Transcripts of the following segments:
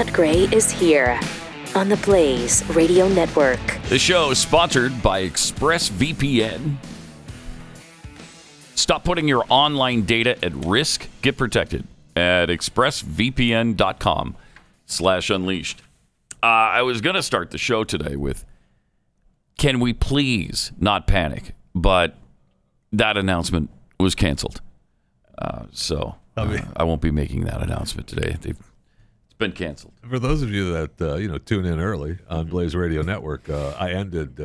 Matt Gray is here on the Blaze Radio Network. The show is sponsored by ExpressVPN. Stop putting your online data at risk. Get protected at expressvpn.com/unleashed. I was going to start the show today with, can we please not panic? But that announcement was canceled. So I won't be making that announcement today. It's been canceled. For those of you that tune in early on Blaze Radio Network, I ended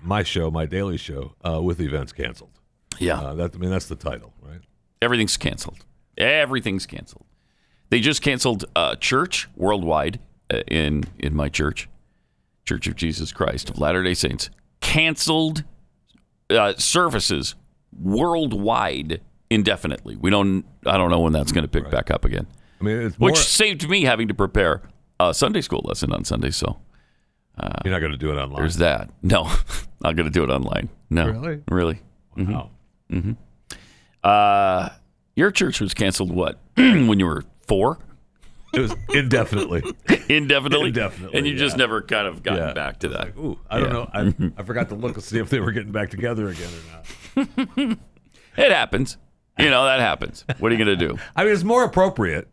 my show, my daily show, with events canceled. Yeah, that's the title, right? Everything's canceled. Everything's canceled. They just canceled church worldwide in my church, Church of Jesus Christ of Latter-day Saints. Canceled services worldwide indefinitely. I don't know when that's going to pick back up again. I mean, which saved me having to prepare a Sunday school lesson on Sunday. So you're not going to do it online. There's that. No, not going to do it online. No, really. Wow. Mm-hmm. Your church was canceled. What when you were 4? It was indefinitely. Indefinitely, and you just never kind of gotten back to that. Like, ooh, I don't know. I forgot to look and see if they were getting back together again or not. It happens. That happens. What are you going to do? I mean, it's more appropriate,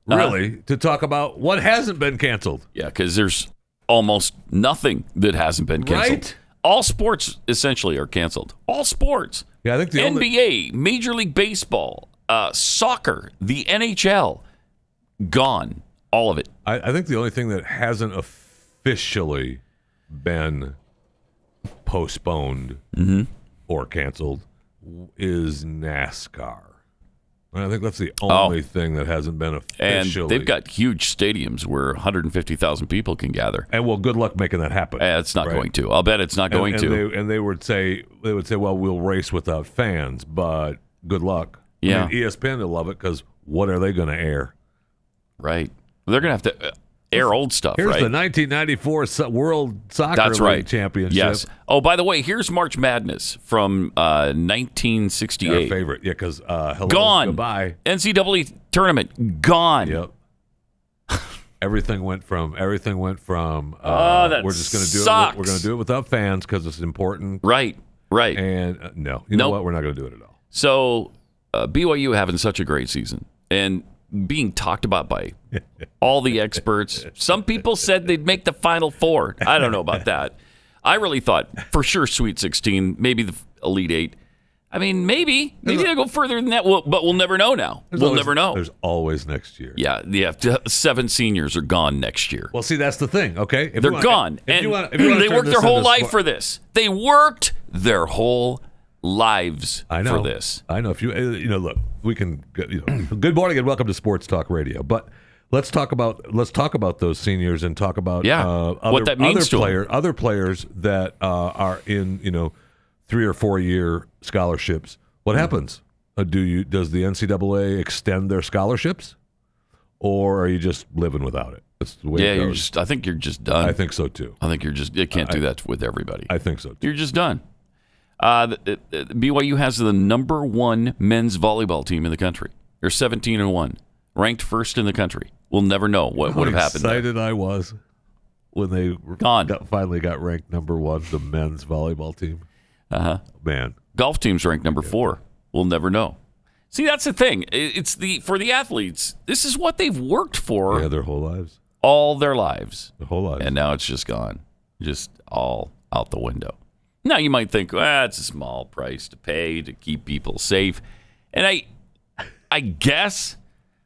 really, to talk about what hasn't been canceled. Yeah, because there's almost nothing that hasn't been canceled. Right? All sports essentially are canceled. All sports. Yeah, I think the NBA, Major League Baseball, soccer, the NHL, gone. All of it. I think the only thing that hasn't officially been postponed or canceled is NASCAR. I think that's the only thing that hasn't been officially. And they've got huge stadiums where 150,000 people can gather. And well, good luck making that happen. It's not going to. I'll bet it's not going to. And they would say, well, we'll race without fans, but good luck. Yeah. I mean, ESPN will love it because what are they going to air? Right. They're going to have to air old stuff, Here's right? the 1994 World Soccer League Championship. Yes. Oh, by the way, here's March Madness from 1968. Our favorite. Yeah, because hello, gone. Goodbye. NCAA tournament, gone. Yep. Everything went from that we're just going to do sucks. it. We're going to do it without fans because it's important. Right. And no, you know what? We're not going to do it at all. So BYU having such a great season and being talked about by all the experts. Some people said they'd make the Final Four. I don't know about that. I really thought for sure Sweet 16, maybe the Elite 8. I mean, maybe they'll go further than that. But we'll never know now. We'll never know. There's always next year. Yeah. 7 seniors are gone next year. Well, see, that's the thing. Okay, they're gone, and they worked their whole life for this. They worked their whole lives for this. I know. If look, we can. Good morning and welcome to Sports Talk Radio. But let's talk about those seniors and talk about what that means to other players that are in 3 or 4 year scholarships. What happens? Does the NCAA extend their scholarships, or are you just living without it? That's the way it goes. I think you're just done. I think so too. I think you can't do that with everybody. I think so too. You're just done. BYU has the number 1 men's volleyball team in the country. They're 17-1, ranked first in the country. We'll never know what would have happened. How excited I was when they finally got ranked number 1, the men's volleyball team. Man, golf team's ranked number 4. We'll never know. See, that's the thing. It's for the athletes. This is what they've worked for. Their whole lives. All their lives. Their whole lives. And now it's just gone, just all out the window. Now, you might think, it's a small price to pay to keep people safe. And I guess,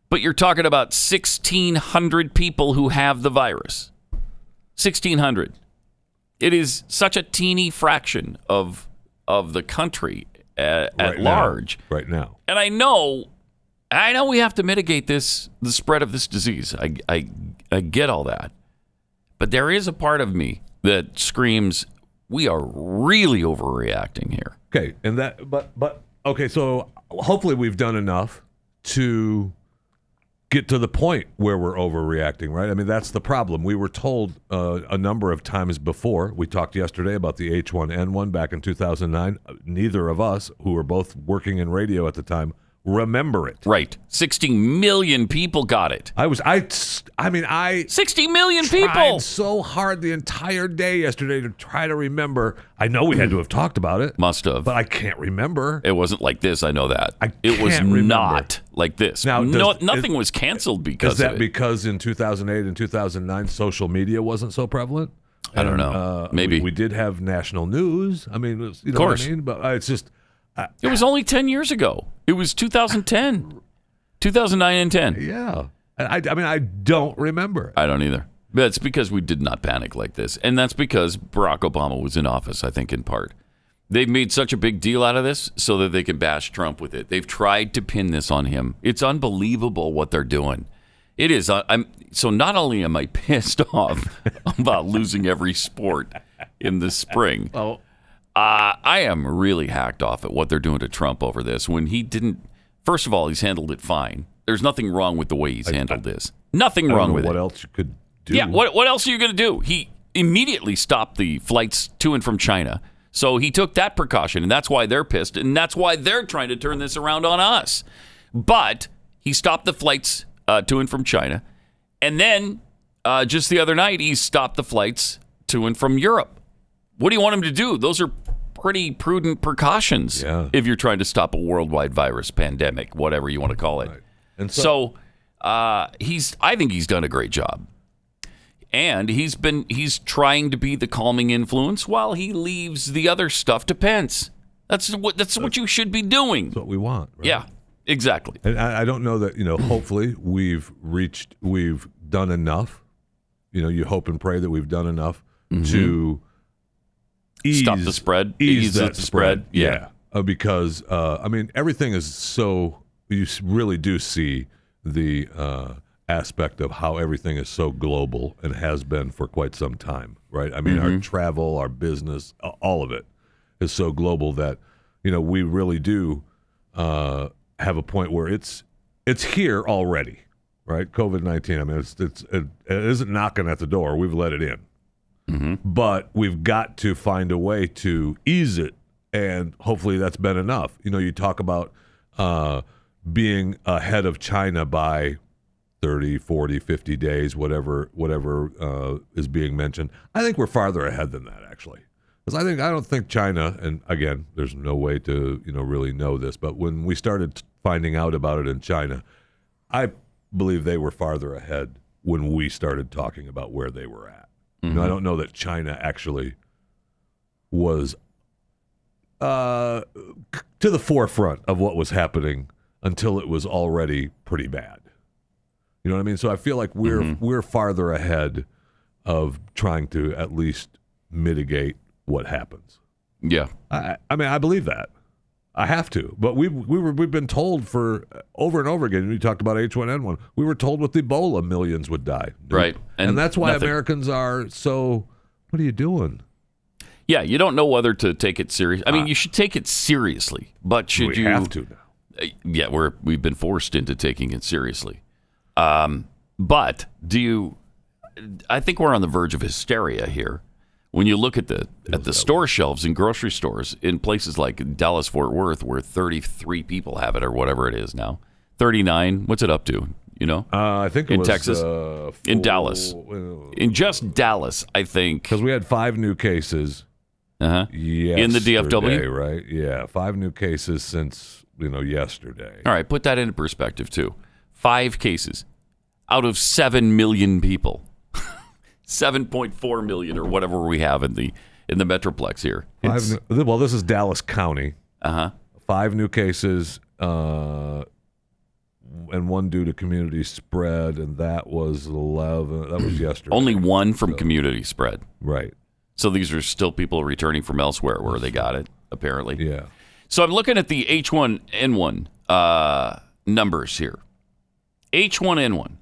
but you're talking about 1,600 people who have the virus. 1,600. It is such a teeny fraction of the country at large. Right now. And I know we have to mitigate the spread of this disease. I get all that. But there is a part of me that screams, we are really overreacting here. Okay, and okay, so hopefully we've done enough to get to the point where we're overreacting, right? I mean, that's the problem. We were told a number of times before. We talked yesterday about the H1N1 back in 2009. Neither of us, who were both working in radio at the time, remember it. Right. 60 million people got it. 60 million people. Tried so hard the entire day yesterday to try to remember. I know we had to have talked about it. Must have. But I can't remember. It wasn't like this, I know that. It was not like this. Now, nothing was canceled because of it. Is that it. Because in 2008 and 2009, social media wasn't so prevalent? I don't know. Maybe. We did have national news. I mean, you know of course. what I mean? But it's just... it was only 10 years ago. It was 2010. 2009 and 10. Yeah. I mean, I don't remember. I don't either. But it's because we did not panic like this. And that's because Barack Obama was in office, I think, in part. They've made such a big deal out of this so that they can bash Trump with it. They've tried to pin this on him. It's unbelievable what they're doing. It is. So not only am I pissed off about losing every sport in the spring, I am really hacked off at what they're doing to Trump over this when he didn't. First of all, he's handled it fine. There's nothing wrong with the way he's handled this. Nothing wrong with it. What else you could do? Yeah, what else are you going to do? He immediately stopped the flights to and from China. So he took that precaution, and that's why they're pissed, and that's why they're trying to turn this around on us. But he stopped the flights to and from China, and then just the other night, he stopped the flights to and from Europe. What do you want him to do? Those are pretty prudent precautions if you're trying to stop a worldwide virus, pandemic, whatever you want to call it. Right. And so I think he's done a great job. And he's trying to be the calming influence while he leaves the other stuff to Pence. That's what you should be doing. That's what we want. Right? Yeah, exactly. And I don't know that, hopefully we've done enough. You hope and pray that we've done enough to stop the spread. Ease that spread. Yeah. Because, everything is so, you really do see the aspect of how everything is so global and has been for quite some time, right? I mean, our travel, our business, all of it is so global that, we really do have a point where it's here already, right? COVID-19, I mean, it isn't knocking at the door. We've let it in. But we've got to find a way to ease it, and hopefully that's been enough. You talk about being ahead of China by 30, 40, 50 days, whatever is being mentioned. I think we're farther ahead than that, actually. Because I don't think China, and again, there's no way to really know this, but when we started finding out about it in China, I believe they were farther ahead when we started talking about where they were at. I don't know that China actually was to the forefront of what was happening until it was already pretty bad. You know what I mean? So I feel like we're farther ahead of trying to at least mitigate what happens. Yeah, I mean, I believe that. I have to, but we've been told for over and over again. We talked about H1N1. We were told with Ebola millions would die, right? And that's why Americans are so. What are you doing? Yeah, you don't know whether to take it serious. I mean, you should take it seriously, but should you have to now? Yeah, we've been forced into taking it seriously. But do you? I think we're on the verge of hysteria here. When you look at the store shelves in grocery stores in places like Dallas, Fort Worth, where 33 people have it or whatever it is now, 39. What's it up to? I think it in was, Texas, in Dallas, in just Dallas, I think, because we had 5 new cases. Yesterday, in the DFW, right? Yeah, 5 new cases since yesterday. All right, put that into perspective too. 5 cases out of 7 million people. 7.4 million or whatever we have in the Metroplex here. Well, this is Dallas County. 5 new cases, and 1 due to community spread, and that was 11. That was yesterday. Only 1 from community spread. Right. So these are still people returning from elsewhere where they got it, apparently. Yeah. So I'm looking at the H1N1 numbers here. H1N1.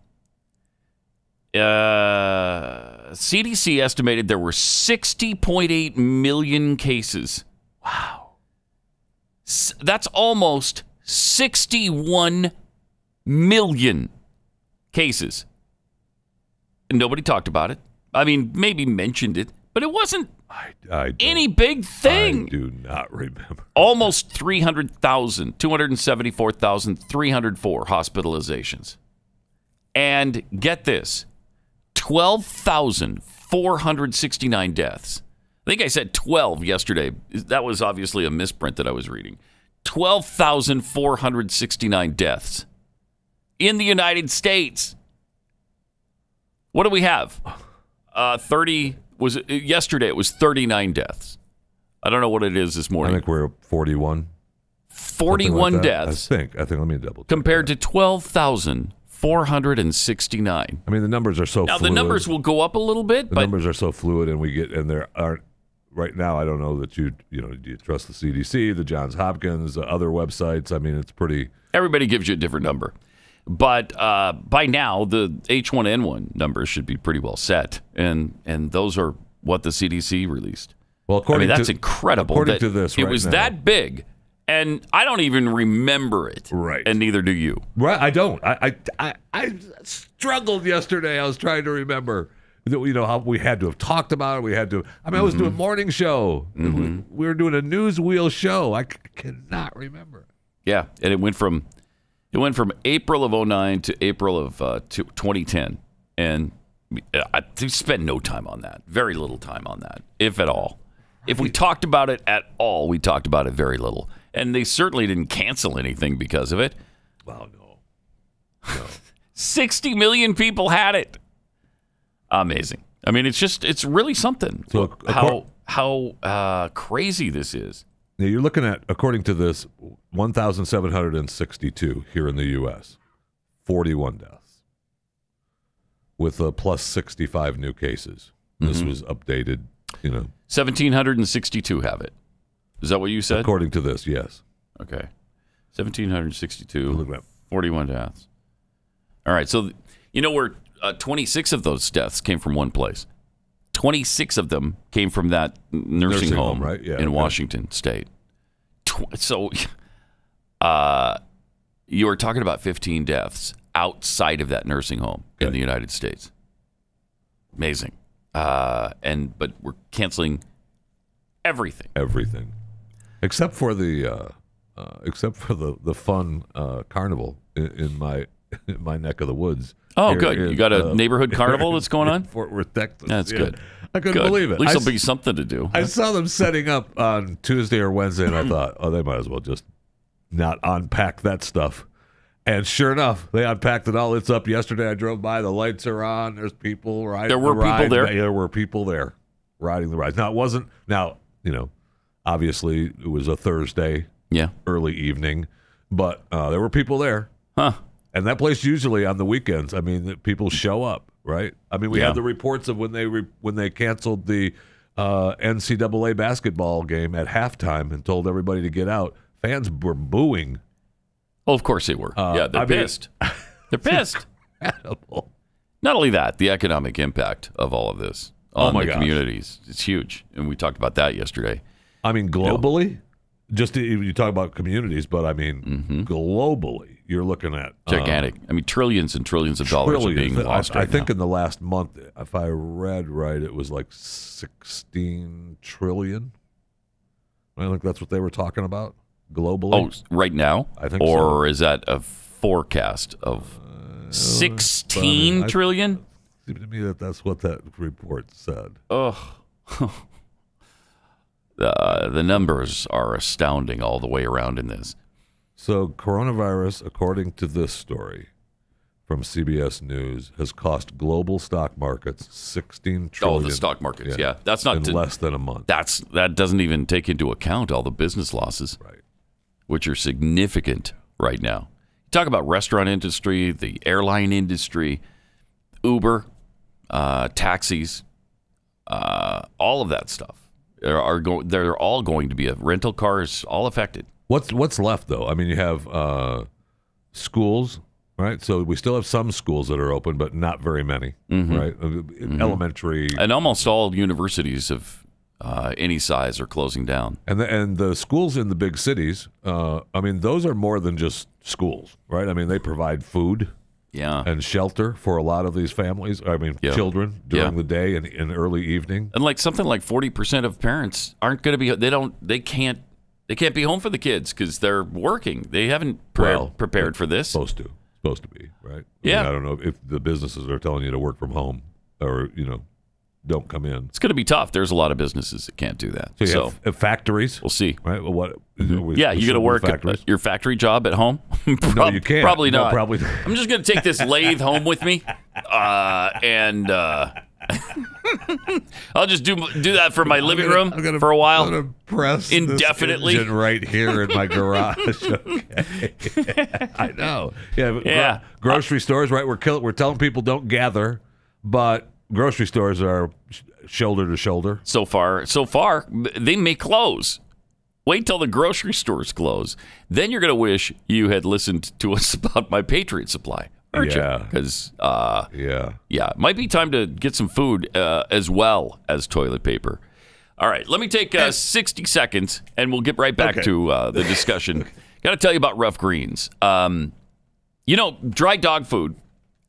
CDC estimated there were 60.8 million cases. Wow. That's almost 61 million cases. And nobody talked about it. I mean, maybe mentioned it, but it wasn't Any big thing. I do not remember. Almost 300,000, 274,304 hospitalizations. And get this, 12,469 deaths. I think I said 12 yesterday. That was obviously a misprint that I was reading. 12,469 deaths in the United States. What do we have? 30 was yesterday. It was 39 deaths. I don't know what it is this morning. I think we're 41. 41 like deaths. I think. Let me double check. Compared to 12,469. I mean, the numbers are so now fluid. The numbers will go up a little bit, the numbers are so fluid, and there aren't right now. I don't know that do you trust the CDC, the Johns Hopkins, other websites? I mean, it's pretty. Everybody gives you a different number. But by now, the H1N1 numbers should be pretty well set, and those are what the CDC released. Well, that's incredible. According to this, it was now, that big, and I don't even remember it. Right, and neither do you. Right, I don't. I struggled yesterday. I was trying to remember. How we had to have talked about it. We had to. I was doing a morning show. We were doing a news wheel show. I cannot remember. Yeah, and it went from April of 2009 to April of 2010, and I spent no time on that. Very little time on that, if at all. Right. If we talked about it at all, we talked about it very little, and they certainly didn't cancel anything because of it. Well, no. 60 million people had it. Amazing. I mean, it's really something. So how crazy this is. Now you're looking at, according to this, 1,762 here in the U.S., 41 deaths, with a plus 65 new cases. This was updated, 1,762 have it. Is that what you said? According to this, yes. Okay. 1,762, 41 deaths. All right, so where 26 of those deaths came from one place. 26 of them came from that nursing home right? Yeah, in Washington State. So you were talking about 15 deaths outside of that nursing home in the United States. Amazing. But we're canceling everything. Everything. Except for the fun carnival in my neck of the woods. Oh, good. You got a neighborhood carnival that's going on? Fort Worth, Texas. That's good. I couldn't believe it. At least there'll be something to do. I saw them setting up on Tuesday or Wednesday, and I thought, they might as well just not unpack that stuff. And sure enough, they unpacked it all. It's up yesterday. I drove by. The lights are on. There's people riding. There were people there? There were people there riding the rides. Now, it wasn't, obviously it was a Thursday, early evening, but there were people there. Huh. And that place usually on the weekends, people show up, right? We had the reports of when they canceled the NCAA basketball game at halftime and told everybody to get out. Fans were booing. Well, of course they were. They're pissed. They're pissed. Incredible. Not only that, the economic impact of all of this on the communities, it's huge. And we talked about that yesterday. Globally, just you talk about communities, but globally, you're looking at gigantic. Trillions and trillions of dollars are being lost I think in the last month, if I read right, it was like 16 trillion. I think that's what they were talking about globally. Oh, right now? I think or is that a forecast of 16 trillion? It seemed to me that's what that report said. Oh. The numbers are astounding all the way around in this. So coronavirus, according to this story from CBS News, has cost global stock markets $16 trillion. Oh, the stock markets, yeah. That's not in less than a month. That doesn't even take into account all the business losses, right, which are significant right now. You talk about restaurant industry, the airline industry, Uber, taxis, all of that stuff. They're all going to be rental cars, all affected. What's left though? You have schools, right? So we still have some schools that are open, but not very many, right? Elementary, and almost all universities of any size are closing down. And the schools in the big cities, those are more than just schools, right? They provide food. Yeah. and shelter for a lot of these families. I mean, children during the day and in early evening. And like something like 40% of parents aren't going to be. They can't be home for the kids because they're working. They haven't prepared for this. Supposed to be, right? Yeah. I don't know if the businesses are telling you to work from home or don't come in. It's going to be tough. There's a lot of businesses that can't do that. So you have factories. We'll see. Right? Well, what? You got to work your factory job at home. No, you can't. Probably not. No, probably. I'm just going to take this lathe home with me, and I'll just do that for my living room for a while. I'm gonna press indefinitely this engine right here in my garage. Okay. I know. Yeah. Grocery stores, right? We're telling people don't gather, but grocery stores are shoulder to shoulder. So far, they may close. Wait till the grocery stores close. Then you're going to wish you had listened to us about my Patriot Supply. Yeah. Because, it might be time to get some food as well as toilet paper. All right, let me take 60 seconds, and we'll get right back to the discussion. Got to tell you about Rough Greens. Dry dog food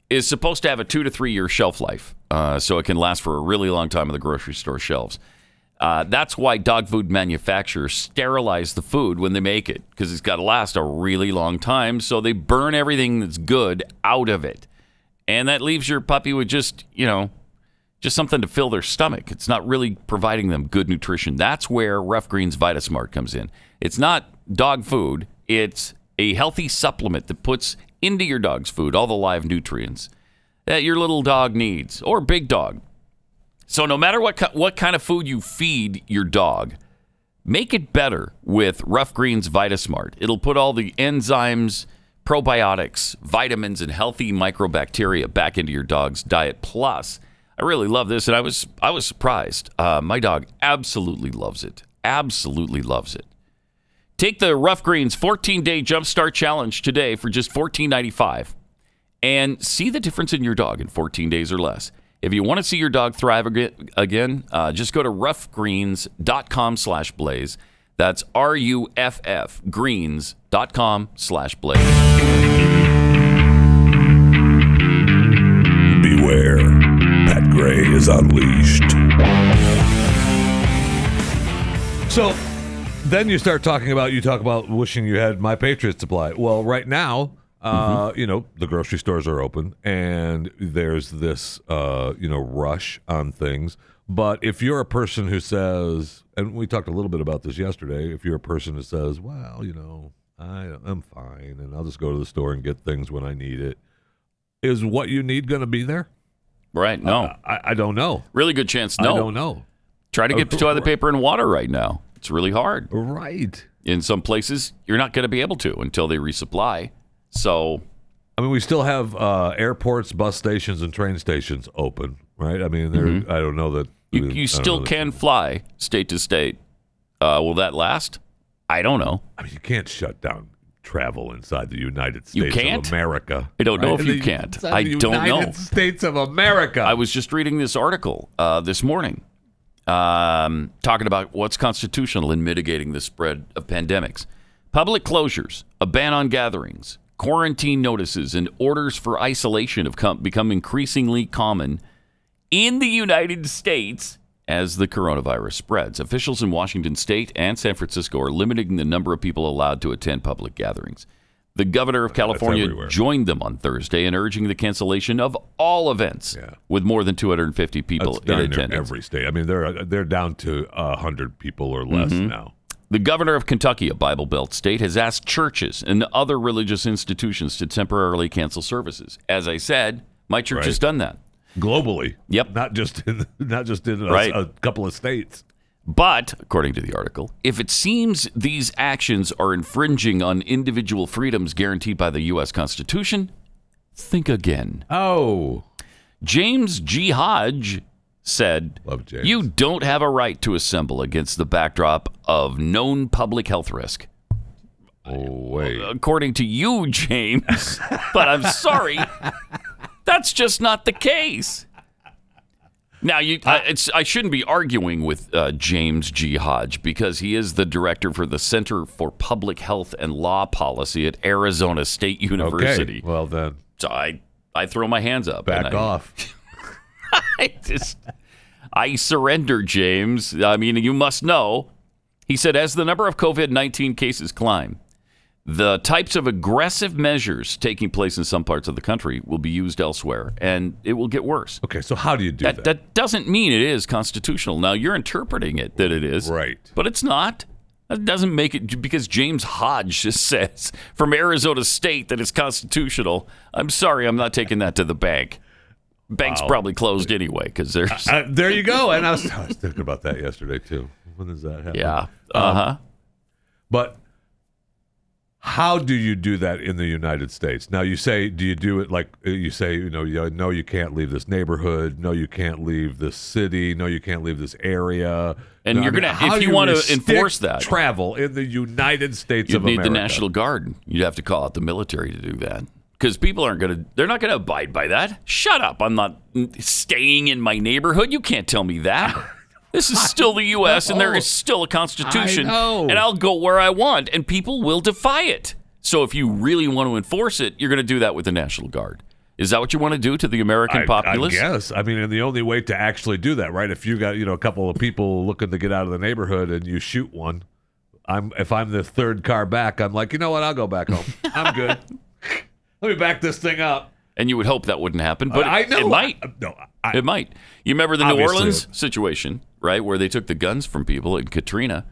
is supposed to have a 2 to 3 year shelf life, so it can last for a really long time on the grocery store shelves. That's why dog food manufacturers sterilize the food when they make it, because it's got to last a really long time, so they burn everything that's good out of it. And that leaves your puppy with just something to fill their stomach. It's not really providing them good nutrition. That's where Rough Greens VitaSmart comes in. It's not dog food. It's a healthy supplement that puts into your dog's food all the live nutrients that your little dog needs, or big dog. So no matter what kind of food you feed your dog, make it better with Rough Greens VitaSmart. It'll put all the enzymes, probiotics, vitamins, and healthy microbacteria back into your dog's diet. Plus, I really love this, and I was surprised. My dog absolutely loves it. Absolutely loves it. Take the Rough Greens 14-day Jumpstart Challenge today for just $14.95 and see the difference in your dog in 14 days or less. If you want to see your dog thrive again, just go to roughgreens.com/blaze. That's RUFF greens.com/blaze. Beware, Pat Gray is unleashed. So then you talk about wishing you had My Patriot Supply. Well, right now, the grocery stores are open and there's this, rush on things. But if you're a person who says, and we talked a little bit about this yesterday, if you're a person who says, well, I'm fine and I'll just go to the store and get things when I need it, is what you need going to be there? Right. No. I don't know. Really good chance. No. I don't know. Try to get toilet paper and water right now. It's really hard. Right. In some places, you're not going to be able to until they resupply. So, I mean, we still have airports, bus stations, and train stations open, right? I mean, I don't know that you still can fly state to state. Will that last? I don't know. I mean, you can't shut down travel inside the United States of America. I don't know if you can't. I don't know. United States of America. I was just reading this article this morning talking about what's constitutional in mitigating the spread of pandemics. Public closures, a ban on gatherings, quarantine notices, and orders for isolation have become increasingly common in the United States as the coronavirus spreads. Officials in Washington State and San Francisco are limiting the number of people allowed to attend public gatherings. The governor of California joined them on Thursday in urging the cancellation of all events with more than 250 people in attendance. Every state. I mean, they're down to 100 people or less now. The governor of Kentucky, a Bible Belt state, has asked churches and other religious institutions to temporarily cancel services. As I said, my church has done that. Globally. Yep. Not just in a couple of states. But, according to the article, if it seems these actions are infringing on individual freedoms guaranteed by the U.S. Constitution, think again. Oh. James G. Hodge said, Love James. You don't have a right to assemble against the backdrop of known public health risk. Oh, wait. According to you, James. But I'm sorry. That's just not the case. Now, I shouldn't be arguing with James G. Hodge because he is the director for the Center for Public Health and Law Policy at Arizona State University. Okay. Well, then. So I throw my hands up. Back off. I surrender, James. I mean, you must know. He said, as the number of COVID-19 cases climb, the types of aggressive measures taking place in some parts of the country will be used elsewhere, and it will get worse. Okay, so how do you do that? That doesn't mean it is constitutional. Now, you're interpreting it that it is. Right. But it's not. That doesn't make it, because James Hodge just says from Arizona State that it's constitutional. I'm sorry, I'm not taking that to the bank. Bank's probably closed anyway, because there's... there you go. And I was thinking about that yesterday, too. When does that happen? Yeah. But how do you do that in the United States? Now, you say, do you do it like you say, no, you can't leave this neighborhood. No, you can't leave this city. No, you can't leave this area. And you're going to, if you want to enforce that, travel in the United States of America. You'd need the National Guard. You'd have to call out the military to do that. Because people they're not going to abide by that. Shut up. I'm not staying in my neighborhood. You can't tell me that. This is still the U.S., and there is still a Constitution, and I'll go where I want, and people will defy it. So if you really want to enforce it, you're going to do that with the National Guard. Is that what you want to do to the American populace? I guess. I mean, and the only way to actually do that, right? If you got a couple of people looking to get out of the neighborhood and you shoot one, if I'm the third car back, I'm like, you know what? I'll go back home. I'm good. Let me back this thing up. And you would hope that wouldn't happen, but I know. It might. It might. You remember the New Orleans situation, right, where they took the guns from people in Katrina,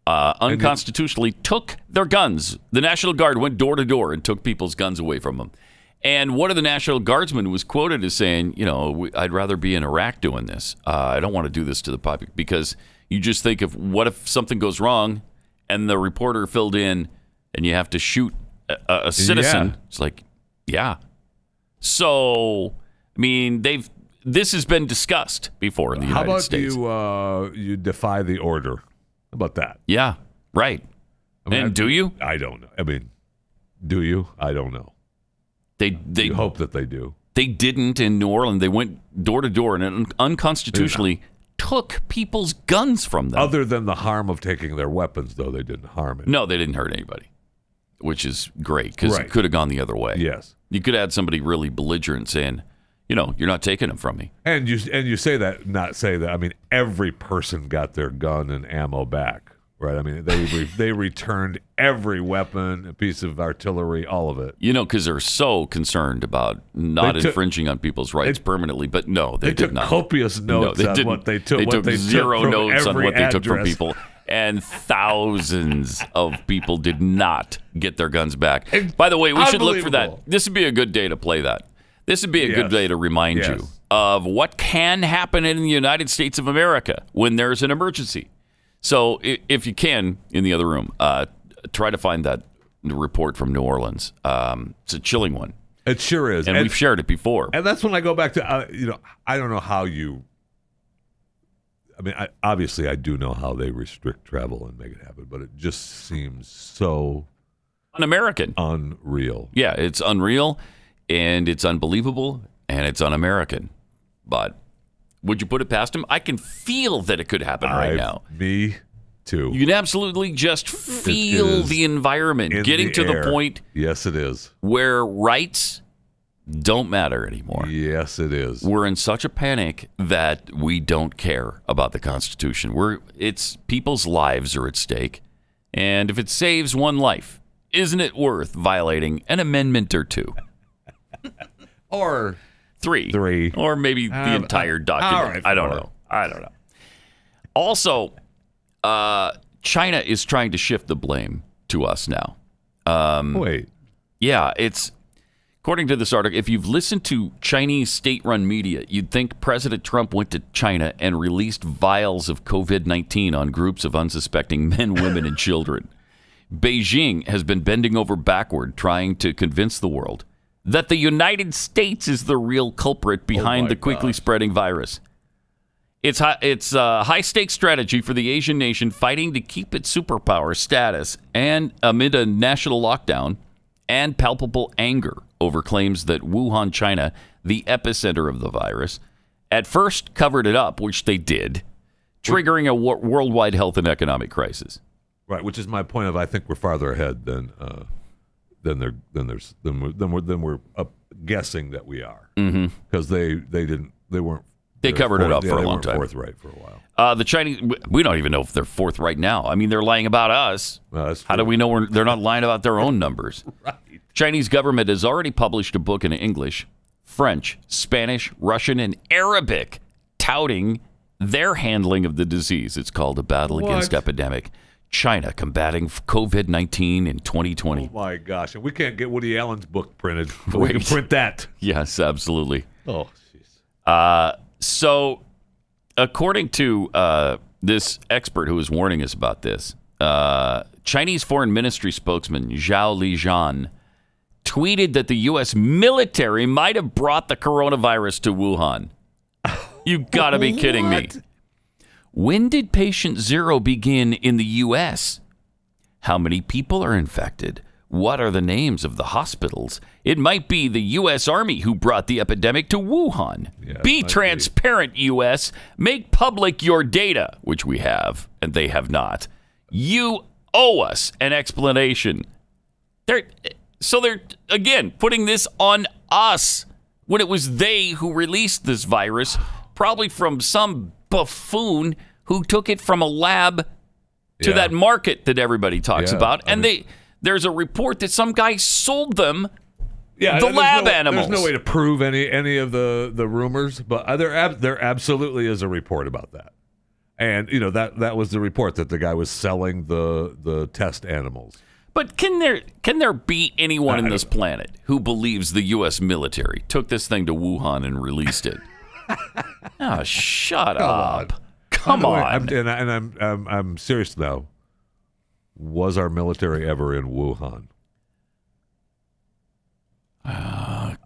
unconstitutionally took their guns. The National Guard went door to door and took people's guns away from them. And one of the National Guardsmen was quoted as saying, I'd rather be in Iraq doing this. I don't want to do this to the public, because you just think of what if something goes wrong and the reporter filled in and you have to shoot a citizen. Yeah. It's like, yeah. So, I mean, this has been discussed before in the United States. How about you defy the order? How about that? Yeah, right. Do you? I don't know. I mean, do you? I don't know. They hope that they do. They didn't in New Orleans. They went door to door and unconstitutionally took people's guns from them. Other than the harm of taking their weapons, though, they didn't harm it. No, they didn't hurt anybody, which is great, because it could have gone the other way. Yes. You could have had somebody really belligerent saying, you're not taking them from me. And you say that, not say that. I mean, every person got their gun and ammo back, right? I mean, they returned every weapon, a piece of artillery, all of it. Because they're so concerned about not infringing on people's rights permanently. But no, they did not. They took copious notes on what they took. They took zero notes on what they address. took from people. And thousands of people did not get their guns back. By the way, we should look for that. This would be a good day to play that. This would be a good day to remind you of what can happen in the United States of America when there's an emergency. So if you can, in the other room, try to find that report from New Orleans. It's a chilling one. It sure is. And we've shared it before. And that's when I go back to, I don't know how you... I mean, obviously, I do know how they restrict travel and make it happen, but it just seems so un-American, unreal. Yeah, it's unreal, and it's unbelievable, and it's un-American. But would you put it past them? I can feel that it could happen right now. Me too. You can absolutely just feel the environment getting to the point. Yes, it is. Where rights don't matter anymore. Yes, it is. We're in such a panic that we don't care about the Constitution. It's people's lives are at stake, and if it saves one life, isn't it worth violating an amendment or two? Or three, or maybe the entire document. I don't know. Also, China is trying to shift the blame to us now. Wait. Yeah, according to this article, if you've listened to Chinese state-run media, you'd think President Trump went to China and released vials of COVID-19 on groups of unsuspecting men, women, and children. Beijing has been bending over backward trying to convince the world that the United States is the real culprit behind the quickly spreading virus. It's a high-stakes strategy for the Asian nation fighting to keep its superpower status and amid a national lockdown and palpable anger over claims that Wuhan, China, the epicenter of the virus, at first covered it up, which they did, triggering a worldwide health and economic crisis. Right, which is my point of I think we're farther ahead than then we're guessing that we are, because they weren't. They covered it up for a long time. Forthright for a while. The Chinese, we don't even know if they're forthright now. I mean, they're lying about us. How do we know they're not lying about their own numbers? Right. Chinese government has already published a book in English, French, Spanish, Russian, and Arabic, touting their handling of the disease. It's called A Battle Against Epidemic. China combating COVID-19 in 2020. Oh my gosh! And we can't get Woody Allen's book printed, but we can print that. Yes, absolutely. Oh, jeez. So, according to this expert who was warning us about this, Chinese Foreign Ministry spokesman Zhao Lijian tweeted that the U.S. military might have brought the coronavirus to Wuhan. You got to be kidding me. When did patient zero begin in the U.S.? How many people are infected? What are the names of the hospitals? It might be the U.S. Army who brought the epidemic to Wuhan. Yeah, be transparent, U.S. Make public your data, which we have, and they have not. You owe us an explanation. They're again, putting this on us when it was they who released this virus, probably from some buffoon who took it from a lab to that market that everybody talks about. And there's a report that some guy sold them the lab animals. There's no way to prove any of the rumors, but there absolutely is a report about that. And that was the report that the guy was selling the test animals. But can there be anyone in this planet who believes the U.S. military took this thing to Wuhan and released it? Oh, shut up! Come on. I'm serious now. Was our military ever in Wuhan?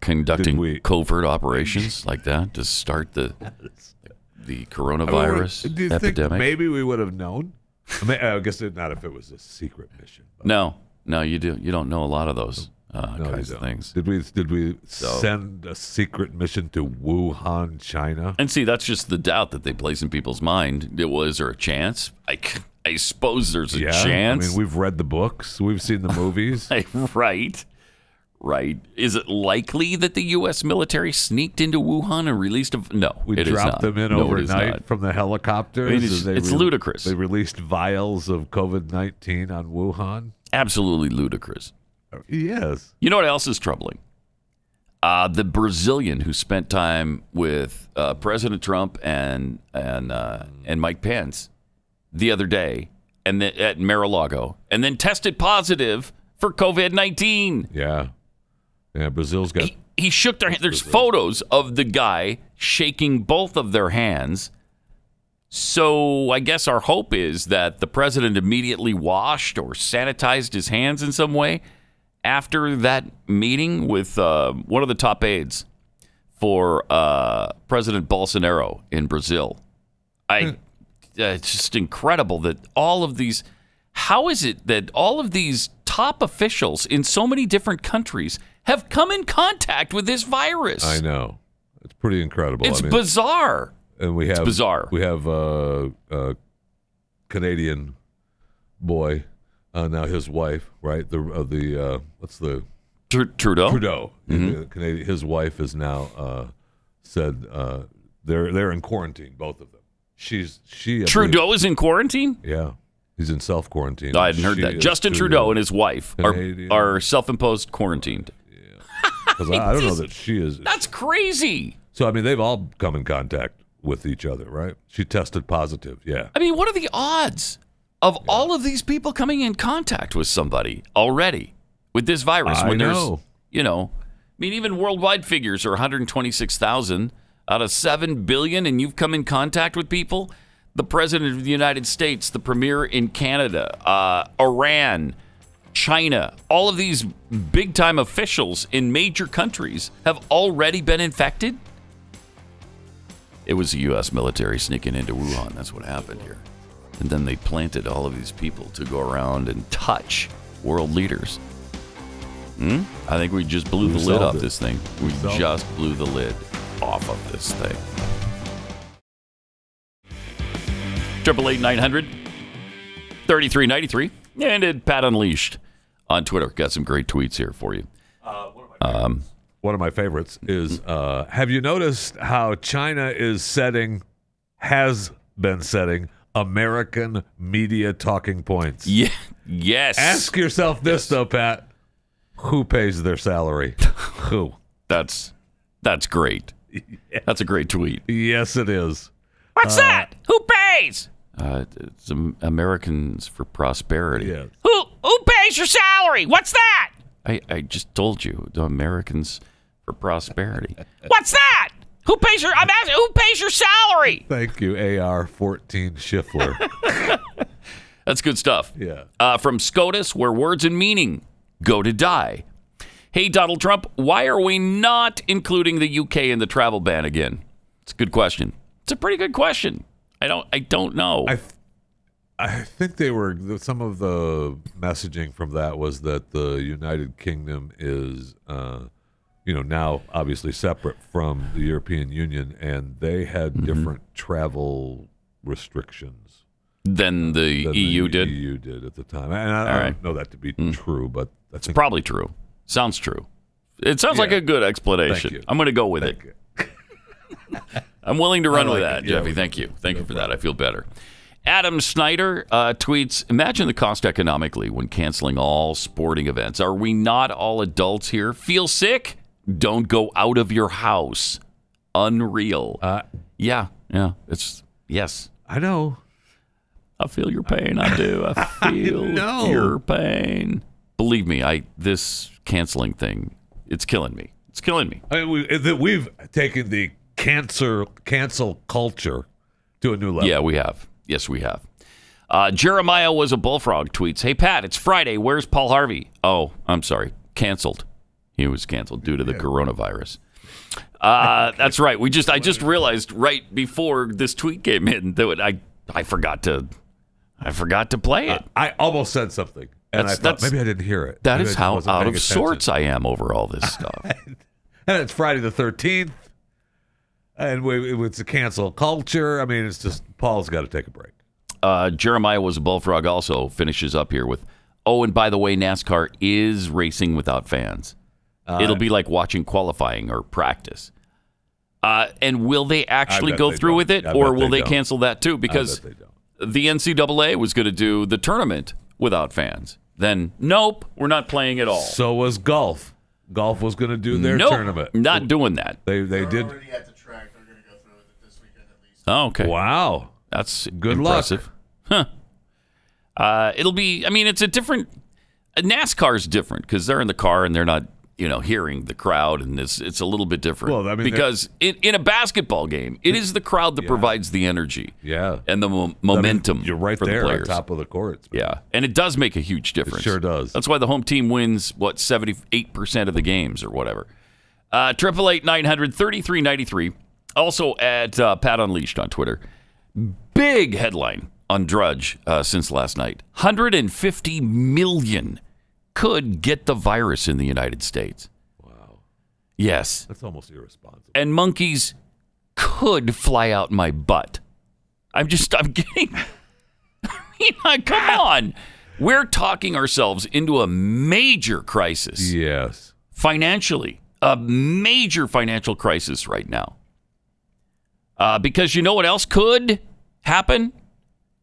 Conducting covert operations like that to start the coronavirus do you epidemic? Think maybe we would have known. I guess not if it was a secret mission. But. No, you do. You don't know a lot of those kinds of things. Did we send a secret mission to Wuhan, China? And see, that's just the doubt that they place in people's mind. Was there a chance? I suppose there's a chance. I mean, we've read the books. We've seen the movies. Right. Is it likely that the U.S. military sneaked into Wuhan and released No, we dropped them in overnight from the helicopters. I mean, it's ludicrous. They released vials of COVID-19 on Wuhan. Absolutely ludicrous. Yes. You know what else is troubling? The Brazilian who spent time with President Trump and Mike Pence the other day and at Mar-a-Lago, and then tested positive for COVID-19. Yeah, Brazil's got... He shook their hand. There's photos of the guy shaking both of their hands. So I guess our hope is that the president immediately washed or sanitized his hands in some way after that meeting with one of the top aides for President Bolsonaro in Brazil. It's just incredible that all of these... How is it that all of these top officials in so many different countries have come in contact with this virus? I know. It's pretty incredible. It's bizarre. And it's bizarre. We have a Canadian boy, now his wife, right? What's the... Trudeau? Trudeau. Mm-hmm. His wife is now said they're in quarantine, both of them. Trudeau is in quarantine? Yeah. He's in self-quarantine. No, I hadn't heard that. Justin Trudeau and his wife are self-imposed quarantined. Yeah. Because I don't know that she is. That's crazy. So, I mean, they've all come in contact with each other, right? She tested positive, yeah. I mean, what are the odds of all of these people coming in contact with somebody already with this virus? I know. I mean, even worldwide figures are 126,000 out of 7 billion, and you've come in contact with people? The president of the United States, the premier in Canada, Iran, China, all of these big-time officials in major countries have already been infected? It was the U.S. military sneaking into Wuhan. That's what happened here. And then they planted all of these people to go around and touch world leaders. I think we just blew the lid off this thing. We just blew the lid off of this thing. 888-900-3393 and at Pat Unleashed on Twitter. Got some great tweets here for you. One of my favorites is, have you noticed how China has been setting American media talking points? Yeah. Yes. Ask yourself this, though, Pat. Who pays their salary? Who? That's great. That's a great tweet. Yes, it is. What's that? Who pays? It's Americans for Prosperity. Yes. Who pays your salary? What's that? I just told you, the Americans for Prosperity. What's that? Who pays your? I'm asking. Who pays your salary? Thank you, AR-14 Schiffler. That's good stuff. Yeah. From SCOTUS, where words and meaning go to die. Hey, Donald Trump, why are we not including the UK in the travel ban again? It's a good question. It's a pretty good question. I don't know. I think they were, some of the messaging from that was that the United Kingdom is, now obviously separate from the European Union, and they had different travel restrictions than the EU did. EU did at the time, and I don't know that to be true, but I think it's probably true. Sounds true. It sounds like a good explanation. I'm going to go with it. I'm willing to run with that, Jeffy. Thank you. Thank you for that. I feel better. Adam Snyder tweets, imagine the cost economically when canceling all sporting events. Are we not all adults here? Feel sick? Don't go out of your house. Unreal. Yeah. Yes. I know. I feel your pain. I do. I feel your pain. Believe me, this canceling thing, it's killing me. It's killing me. I mean, we've taken the cancel culture to a new level. Yeah, we have. Yes, we have. Jeremiah was a bullfrog tweets, hey, Pat, it's Friday. Where's Paul Harvey? Oh, I'm sorry. Canceled. He was canceled due to the coronavirus. That's right. I just realized right before this tweet came in that I forgot to play it. I almost said something, and I thought maybe I didn't hear it. That is how out of sorts I am over all this stuff. And it's Friday the 13th, and it's a cancel culture. I mean, it's just Paul's got to take a break. Jeremiah was a bullfrog also finishes up here with, oh, and by the way, NASCAR is racing without fans. It'll be like watching qualifying or practice. And will they actually go through with it, or will they cancel that too? Because the NCAA was going to do the tournament without fans. Then, nope, we're not playing at all. So was golf. Golf was going to do their tournament. Not doing that. They did. Already at the track. They're going to go through with it this weekend at least. Oh, okay. Wow. That's good impressive. Luck. Huh. It'll be, it's a different, NASCAR's different because they're in the car and they're not, hearing the crowd, and it's a little bit different. Well, because in a basketball game, it is the crowd that provides the energy. Yeah. And the momentum. You're right for there the on players. top of the court. Yeah. And it does make a huge difference. It sure does. That's why the home team wins, 78% of the games or whatever. 888-900-3393. Also at Pat Unleashed on Twitter. Big headline on Drudge since last night. 150 million could get the virus in the United States. Wow. Yes. That's almost irresponsible. And monkeys could fly out my butt. I'm kidding. Come on. We're talking ourselves into a major crisis. Yes. Financially. A major financial crisis right now. Because you know what else could happen?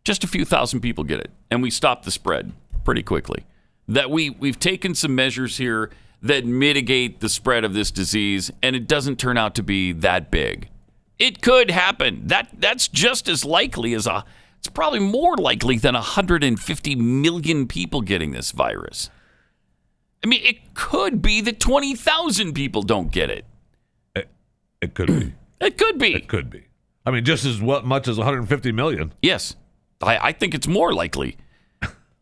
Just a few thousand people get it. And we stop the spread pretty quickly. That we've taken some measures here that mitigate the spread of this disease, and it doesn't turn out to be that big. It could happen. That's just as likely as it's probably more likely than 150 million people getting this virus. It could be that 20,000 people don't get it. It could be. It could be. It could be. Just as much as 150 million. Yes. I think it's more likely.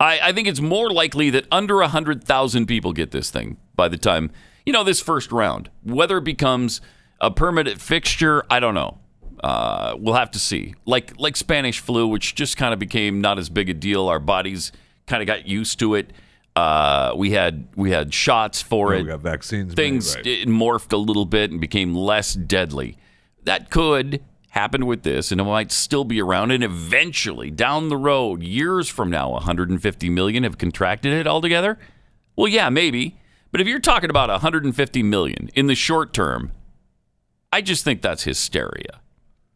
I think it's more likely that under 100,000 people get this thing by the time, this first round. Whether it becomes a permanent fixture, I don't know. We'll have to see. Like Spanish flu, which just kind of became not as big a deal. Our bodies kind of got used to it. We had shots for it. We got vaccines. Things it morphed a little bit and became less deadly. That could happen with this, and it might still be around. And eventually, down the road, years from now, 150 million have contracted it altogether. Well, yeah, maybe. But if you're talking about 150 million in the short term, I just think that's hysteria.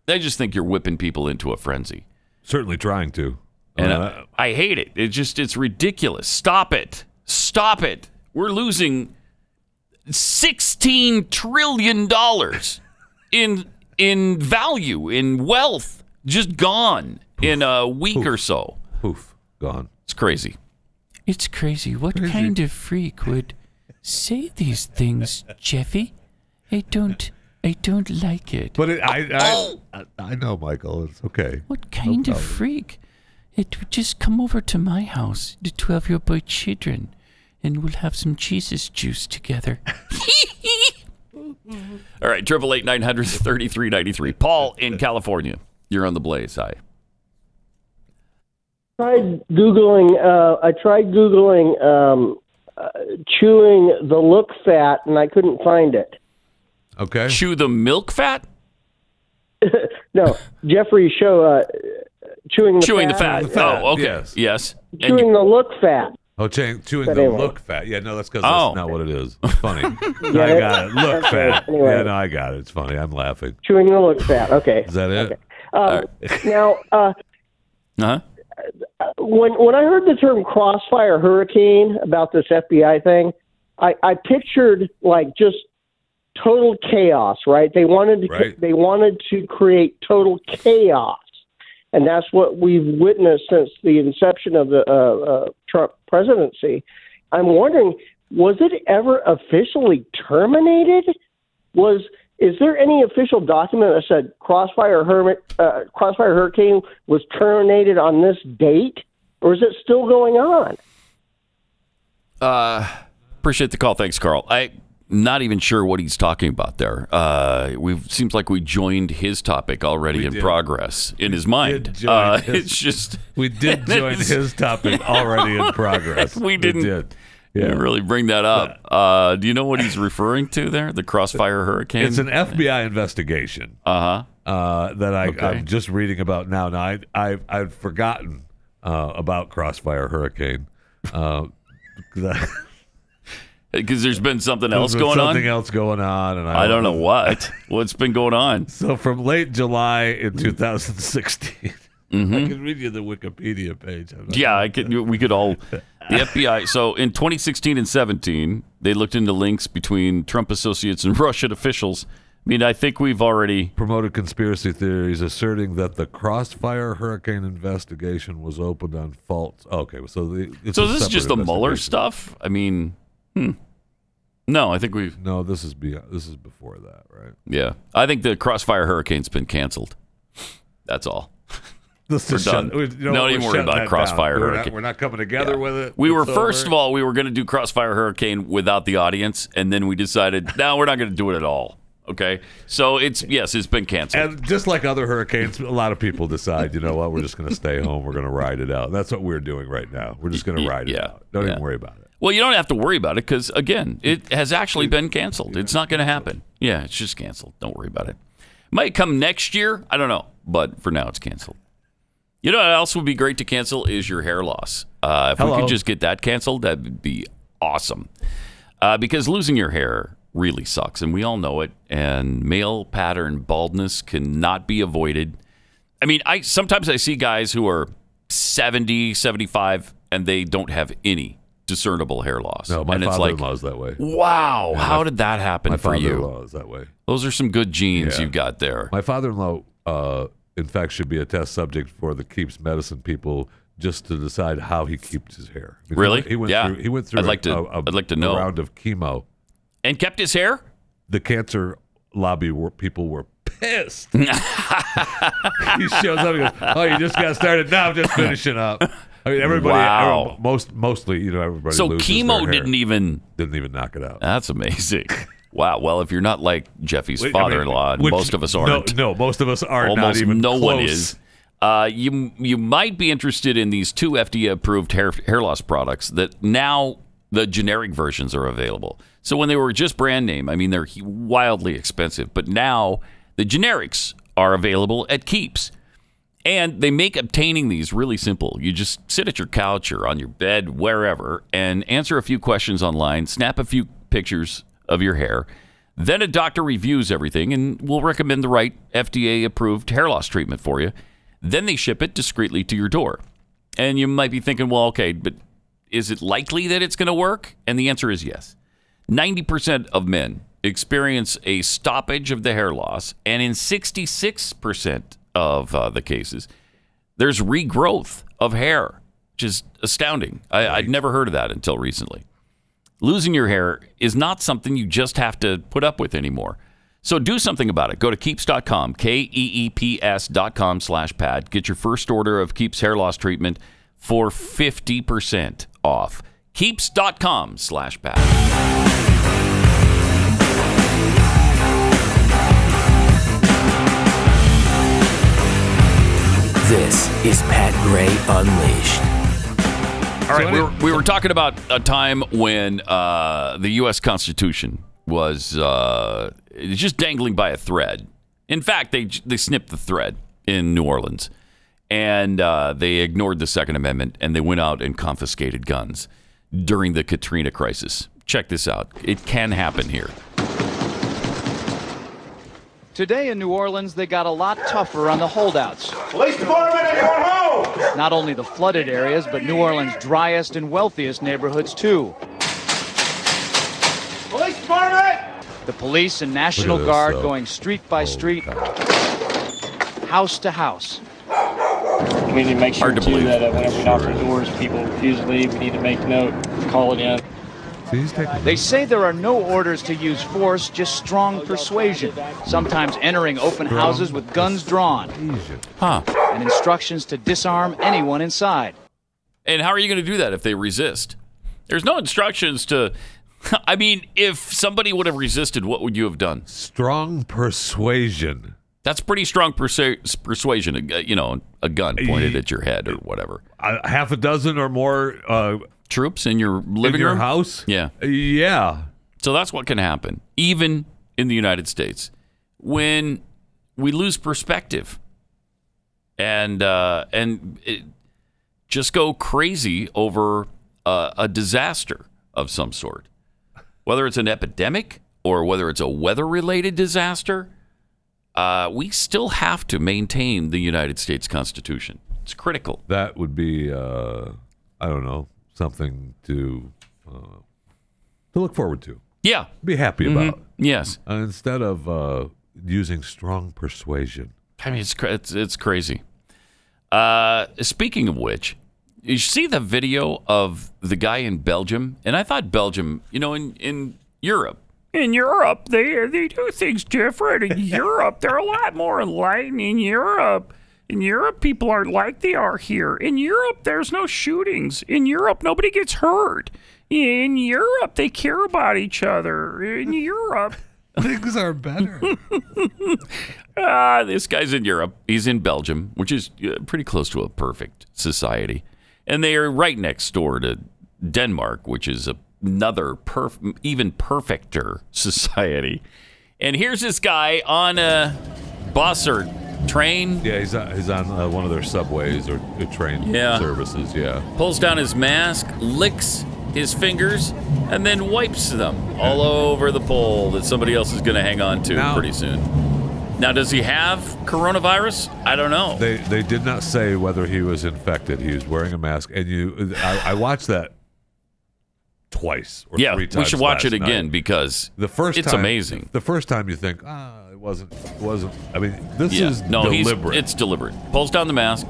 I just think you're whipping people into a frenzy. Certainly trying to. And I hate it. It's ridiculous. Stop it. Stop it. We're losing $16 trillion in value, in wealth, just gone in a week or so. Poof, gone. It's crazy. It's crazy. What kind of freak would say these things, Jeffy? I don't like it. But I know, Michael. It's okay. What kind of freak? It would just come over to my house, the 12-year-old children, and we'll have some Jesus juice together. All right, 888-900-3393. Paul in California. You're on the Blaze. Hi. I tried Googling chewing the look fat, and I couldn't find it. Okay. Chew the milk fat? No, Jeffrey's show, chewing the fat. Oh, okay. Yes. Chewing the look fat. Oh, chewing But the anyway. look fat. Yeah, no, that's because that's not what it is. It's funny. I got it. Look fat. Anyway. Yeah, no, I got it. It's funny. I'm laughing. Chewing the look fat. Okay. Is that it? Okay. Now, Uh-huh. when I heard the term Crossfire Hurricane about this FBI thing, I pictured like just total chaos, right? They wanted to create total chaos, and that's what we've witnessed since the inception of the Trump presidency. I'm wondering, was it ever officially terminated? Is there any official document that said Crossfire Hurricane was terminated on this date, or is it still going on? Appreciate the call. Thanks, Carl. I'm not even sure what he's talking about there. Seems like we joined his topic already in progress in his mind. It's just we did join his topic already in progress. We didn't really bring that up. Do you know what he's referring to there? The Crossfire Hurricane? It's an FBI investigation. That I'm just reading about now. Now I've forgotten about Crossfire Hurricane. Because there's been something else going on? Something else going on. And I don't know what. What's been going on? So from late July in 2016, I can read you the Wikipedia page. Yeah, we could all. The FBI. So in 2016 and 17, they looked into links between Trump associates and Russian officials. I mean, I think we've already promoted conspiracy theories asserting that the Crossfire Hurricane investigation was opened on false. Okay, so this is just the Mueller stuff. I mean, no, I think we've. No, this is before that, right? Yeah, I think the Crossfire Hurricane's been canceled. That's all. We're done. Don't even worry about Crossfire Hurricane. We're not coming together with it. We were first of all, we were going to do Crossfire Hurricane without the audience, and then we decided, no, we're not going to do it at all. Okay, so it's been canceled. And just like other hurricanes, a lot of people decide, you know what, we're just going to stay home. We're going to ride it out. That's what we're doing right now. We're just going to ride it out. Don't even worry about it. Well, you don't have to worry about it because, again, it has actually been canceled. It's not going to happen. Yeah, it's just canceled. Don't worry about it. Might come next year. I don't know. But for now, it's canceled. You know what else would be great to cancel is your hair loss. If we could just get that canceled, that would be awesome. Because losing your hair really sucks, and we all know it. And male pattern baldness cannot be avoided. I mean, sometimes I see guys who are 70, 75, and they don't have any discernible hair loss. No, my and father-in-law is that way. Wow, yeah, how did that happen for you? My father-in-law is that way. Those are some good genes you've got there. My father-in-law, in fact, should be a test subject for the Keeps Medicine people just to decide how he keeps his hair. Really? He went through I'd like to know. A round of chemo. And kept his hair? The cancer lobby people were pissed. He shows up and goes, "Oh, you just got started. Now I'm just finishing up." I mean, everybody, mostly, everybody. So loses chemo their hair. didn't even knock it out. That's amazing. Wow. Well, if you're not like Jeffy's father-in-law, most of us aren't. No, most of us aren't. Almost not even no close. one is. You might be interested in these 2 FDA-approved hair loss products that now the generic versions are available. So when they were just brand name, I mean, they're wildly expensive. But now the generics are available at Keeps. And they make obtaining these really simple. You just sit at your couch or on your bed, wherever, and answer a few questions online, snap a few pictures of your hair. Then a doctor reviews everything and will recommend the right FDA-approved hair loss treatment for you. Then they ship it discreetly to your door. And you might be thinking, well, okay, but is it likely that it's going to work? And the answer is yes. 90% of men experience a stoppage of the hair loss, and in 66% of the cases, there's regrowth of hair, which is astounding. I'd never heard of that until recently. Losing your hair is not something you just have to put up with anymore. So do something about it. Go to Keeps.com, KEEPS.com/Pat. Get your first order of Keeps hair loss treatment for 50% off. Keeps.com/Pat. This is Pat Gray Unleashed. All right, we were talking about a time when the U.S. Constitution was just dangling by a thread. In fact, they snipped the thread in New Orleans, and they ignored the Second Amendment, and they went out and confiscated guns during the Katrina crisis. Check this out. It can happen here. Today in New Orleans, they got a lot tougher on the holdouts. Police department, anyone home? Not only the flooded areas, but New Orleans' driest and wealthiest neighborhoods, too. Police department! The police and National Guard going street by street, house to house. We need to make sure, Hard to too, believe. that whenever we knock on doors, people refuse to leave. We need to make note, call it in. They say there are no orders to use force, just strong persuasion, sometimes entering open houses with guns drawn, and instructions to disarm anyone inside. And how are you going to do that if they resist? There's no instructions to... I mean, if somebody would have resisted, what would you have done? Strong persuasion. That's pretty strong persuasion, a gun pointed at your head or whatever. Half a dozen or more... troops in your living room? room? House? Yeah. Yeah. So that's what can happen, even in the United States, when we lose perspective and just go crazy over a disaster of some sort. Whether it's an epidemic or whether it's a weather-related disaster, we still have to maintain the United States Constitution. It's critical. That would be, I don't know, something to look forward to. Yeah. Be happy about. Yes. Instead of using strong persuasion. I mean, it's crazy. Speaking of which, you see the video of the guy in Belgium? And I thought Belgium, in Europe. In Europe, they do things different. In Europe, they're a lot more enlightened in Europe. In Europe, people aren't like they are here. In Europe, there's no shootings. In Europe, nobody gets hurt. In Europe, they care about each other. In Europe, things are better. This guy's in Europe. He's in Belgium, which is pretty close to a perfect society. And they are right next door to Denmark, which is another even perfecter society. And here's this guy on a bus or train. Yeah, he's on one of their subways or train services. Yeah, pulls down his mask, licks his fingers, and then wipes them all over the pole that somebody else is going to hang on to pretty soon. Now, does he have coronavirus? I don't know. They did not say whether he was infected. He was wearing a mask, and I watched that twice or 3 times. We should watch it again night. Because it's amazing. The first time you think, it wasn't. I mean, this is deliberate. It's deliberate. Pulls down the mask,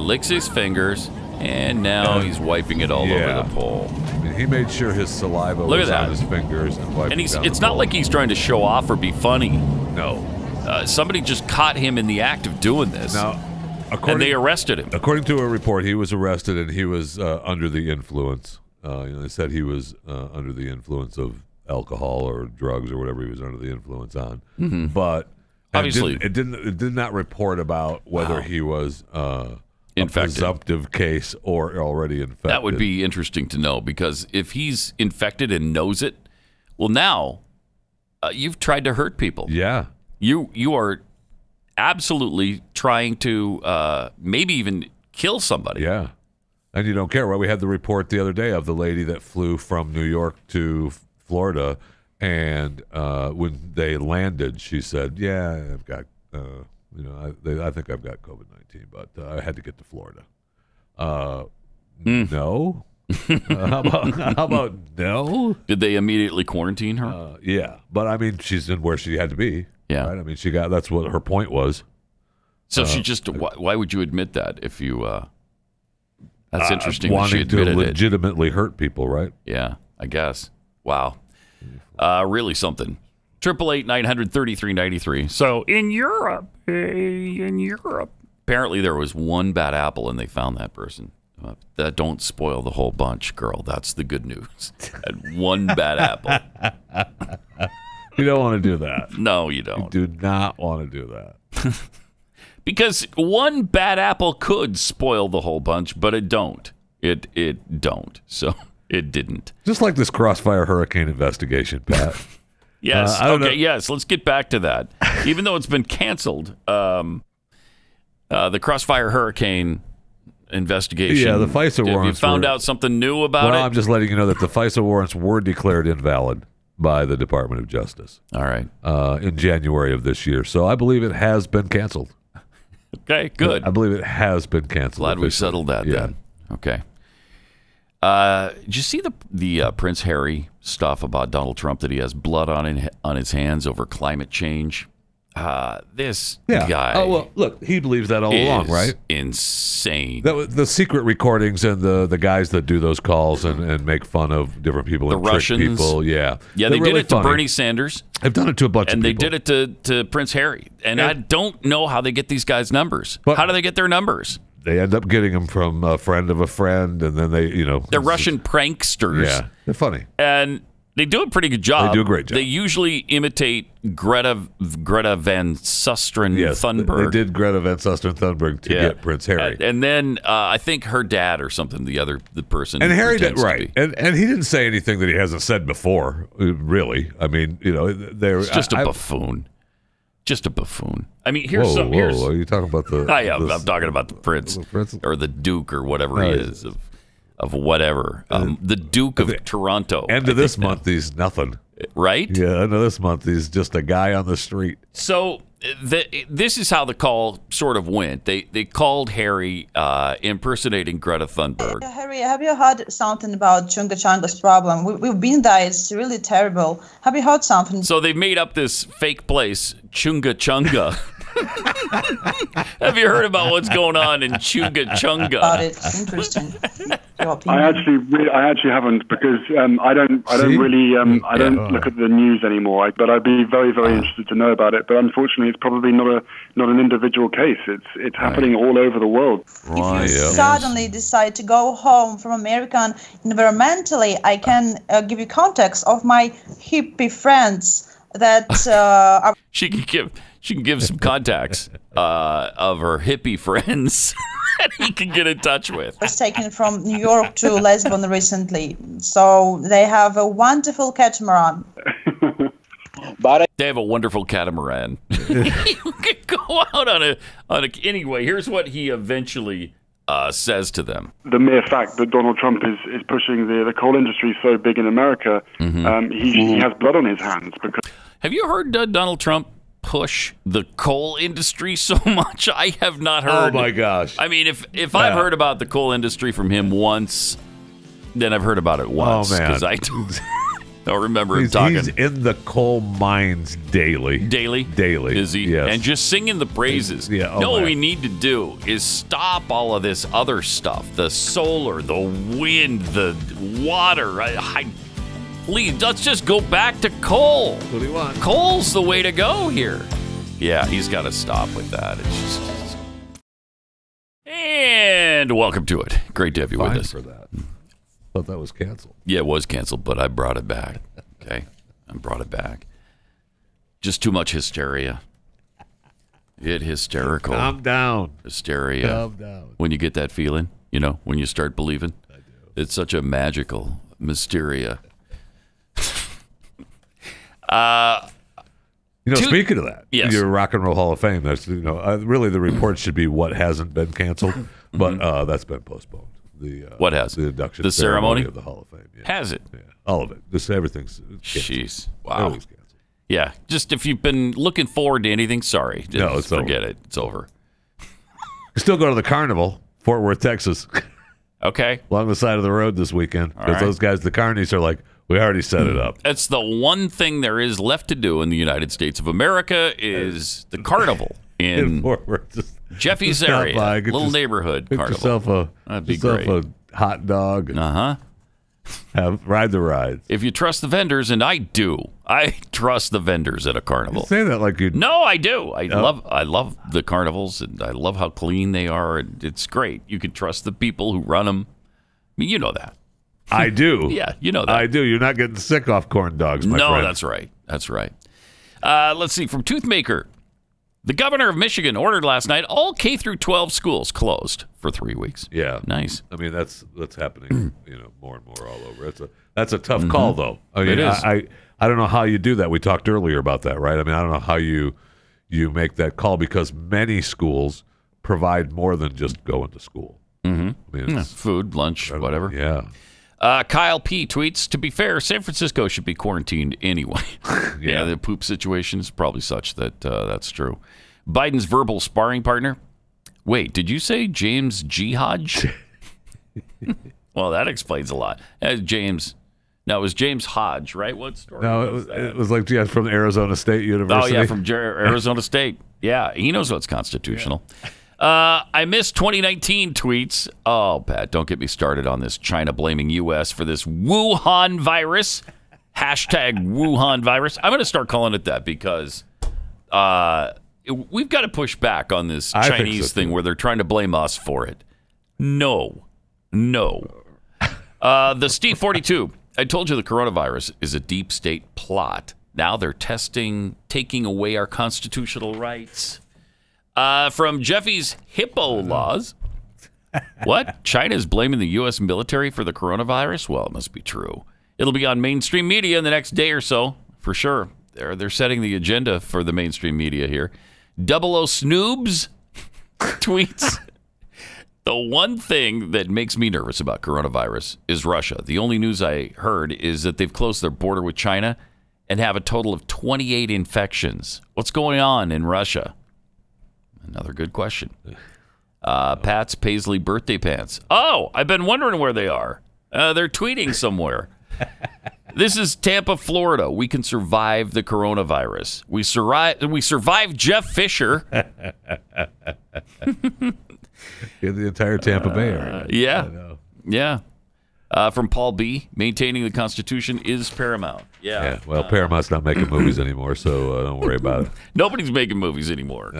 licks his fingers, and now he's wiping it all over the pole. I mean, he made sure his saliva was on his fingers and wiped it down it's not like he's trying to show off or be funny. No. Somebody just caught him in the act of doing this. Now, and they arrested him. According to a report, he was arrested and he was under the influence. They said he was under the influence of alcohol or drugs or whatever he was under the influence on. Mm-hmm. But obviously, it did not report about whether he was infected. A presumptive case or already infected. That would be interesting to know, because if he's infected and knows it, well, now you've tried to hurt people. Yeah, you are absolutely trying to maybe even kill somebody. Yeah. And you don't care, right? We had the report the other day of the lady that flew from New York to Florida, and when they landed, she said, "Yeah, I've got, I think I've got COVID-19, but I had to get to Florida." No. How about no? Did they immediately quarantine her? Yeah, but I mean, she's in where she had to be. Yeah, right? I mean, that's what her point was. So she just. Why would you admit that if you? That's interesting. Wanting that she to legitimately hurt people, right? Yeah, I guess. Wow, really something. 888-900-3393. So in Europe, apparently there was one bad apple, and they found that person. That don't spoil the whole bunch, girl. That's the good news. That one bad apple. You don't want to do that. No, you don't. You do not want to do that. Because one bad apple could spoil the whole bunch, but it don't. It don't. So it didn't. Just like this Crossfire Hurricane investigation, Pat. Yes. Okay. Yes. Let's get back to that. Even though it's been canceled, the Crossfire Hurricane investigation. Yeah, the FISA warrants. Have you found out something new about it? Well, I'm just letting you know that the FISA warrants were declared invalid by the Department of Justice. All right. In January of this year. So I believe it has been canceled. Okay, good. I believe it has been canceled. Glad we settled that then. Okay. Did you see the Prince Harry stuff about Donald Trump, that he has blood on his hands over climate change? This guy. Oh, well, look, he believes that all along, right? Insane. The secret recordings and the guys that do those calls and make fun of different people and trick people. Yeah. Yeah, they did it to Bernie Sanders. They've done it to a bunch of people. And they did it to Prince Harry. And I don't know how they get these guys' numbers. How do they get their numbers? They end up getting them from a friend of a friend, and then they're Russian pranksters. Yeah, they're funny. And they do a pretty good job. They do a great job. They usually imitate Greta Van Susteren Thunberg. They did Greta Van Susteren Thunberg to get Prince Harry. And then I think her dad or something, the person. And Harry did, right. And he didn't say anything that he hasn't said before, really. I mean, it's just a buffoon. Just a buffoon. I mean, here's Are you talking about the... I'm talking about the prince. Or the Duke or whatever he is of whatever. The Duke of Toronto. End of this month, he's nothing. Right? Yeah, end of this month, he's just a guy on the street. So this is how the call sort of went. They called Harry impersonating Greta Thunberg. Harry, have you heard something about Chunga Chunga's problem? We've been there. It's really terrible. Have you heard something? So they made up this fake place, Chunga Chunga. Have you heard about what's going on in Chunga Chunga? It's interesting. I actually haven't, because I don't look at the news anymore. But I'd be very, very interested to know about it. But unfortunately, it's probably not an individual case. It's happening all over the world. If you suddenly decide to go home from America environmentally, I can give you context of my hippie friends that are. She can give some contacts of her hippie friends that he can get in touch with. I was taken from New York to Lisbon recently, so they have a wonderful catamaran. They have a wonderful catamaran. You can go out on a. Anyway, here's what he eventually says to them. The mere fact that Donald Trump is pushing the coal industry so big in America, he has blood on his hands. Because have you heard Donald Trump push the coal industry so much? I have not heard. Oh my gosh! I mean, if I've heard about the coal industry from him once, then I've heard about it once, because I don't remember him talking. He's in the coal mines daily. Daily is he? Yes. And just singing the praises. Yeah. What we need to do is stop all of this other stuff: the solar, the wind, the water. Please, let's just go back to coal. What do you want? Coal's the way to go here. Yeah, he's got to stop with that. It's just... And welcome to it. Great to have you with us. For that. Thought that was canceled. Yeah, it was canceled, but I brought it back. Okay, I brought it back. Just too much hysteria. Hysterical. Calm down. Hysteria. Calm down. When you get that feeling, when you start believing. I do. It's such a magical mysteria. Speaking of that, yes. your Rock and Roll Hall of Fame. That's really the report should be what hasn't been canceled, but that's been postponed. What has the induction the ceremony of the Hall of Fame? Yeah. Has it? Yeah, all of it. Just everything's canceled. Jeez, wow. Everything's canceled. Yeah, just if you've been looking forward to anything, sorry, it's forget over. it. It's over. You still go to the carnival, Fort Worth, Texas. Okay, along the side of the road this weekend because those guys, the carnies, are like, we already set it up. That's the one thing there is left to do in the United States of America is the carnival in Fort Worth. Jeffy's area, little neighborhood get carnival. That'd be great. A hot dog. Ride the ride. If you trust the vendors, and I do, I trust the vendors at a carnival. You say that like you. No, I do. I love the carnivals, and I love how clean they are. And it's great. You can trust the people who run them. I mean, you know that. I do. Yeah, you know that. I do. You're not getting sick off corn dogs, my friend. No, that's right. That's right. Let's see. From Toothmaker, the governor of Michigan ordered last night all K through 12 schools closed for 3 weeks. Yeah, nice. I mean, that's happening. More and more all over. That's a tough call, though. I mean, it is. I don't know how you do that. We talked earlier about that, right? I mean, I don't know how you make that call because many schools provide more than just going to school. Mm-hmm. I mean, food, lunch, whatever. Yeah. Kyle P. tweets, to be fair, San Francisco should be quarantined anyway. Yeah, the poop situation is probably such that that's true. Biden's verbal sparring partner. Wait, did you say James Jihad? Well, that explains a lot. James. No, it was James Hodge, right? What story? No, it was like from Arizona State University. Oh, yeah, from Arizona State. Yeah, he knows what's constitutional. Yeah. I missed 2019 tweets. Oh, Pat, don't get me started on this China blaming U.S. for this Wuhan virus. Hashtag Wuhan virus. I'm going to start calling it that because we've got to push back on this Chinese thing where they're trying to blame us for it. No. The Steve 42. I told you the coronavirus is a deep state plot. Now they're taking away our constitutional rights. From Jeffy's hippo laws. What? China's blaming the U.S. military for the coronavirus? Well, it must be true. It'll be on mainstream media in the next day or so, for sure. They're setting the agenda for the mainstream media here. 00 Snoobs tweets. The one thing that makes me nervous about coronavirus is Russia. The only news I heard is that they've closed their border with China and have a total of 28 infections. What's going on in Russia? Another good question. Pat's Paisley birthday pants. Oh, I've been wondering where they are. They're tweeting somewhere. This is Tampa, Florida. We can survive the coronavirus. We survived Jeff Fisher. In the entire Tampa Bay area. Yeah. From Paul B. Maintaining the Constitution is paramount. Yeah. Well, Paramount's not making movies anymore, so don't worry about it. Nobody's making movies anymore.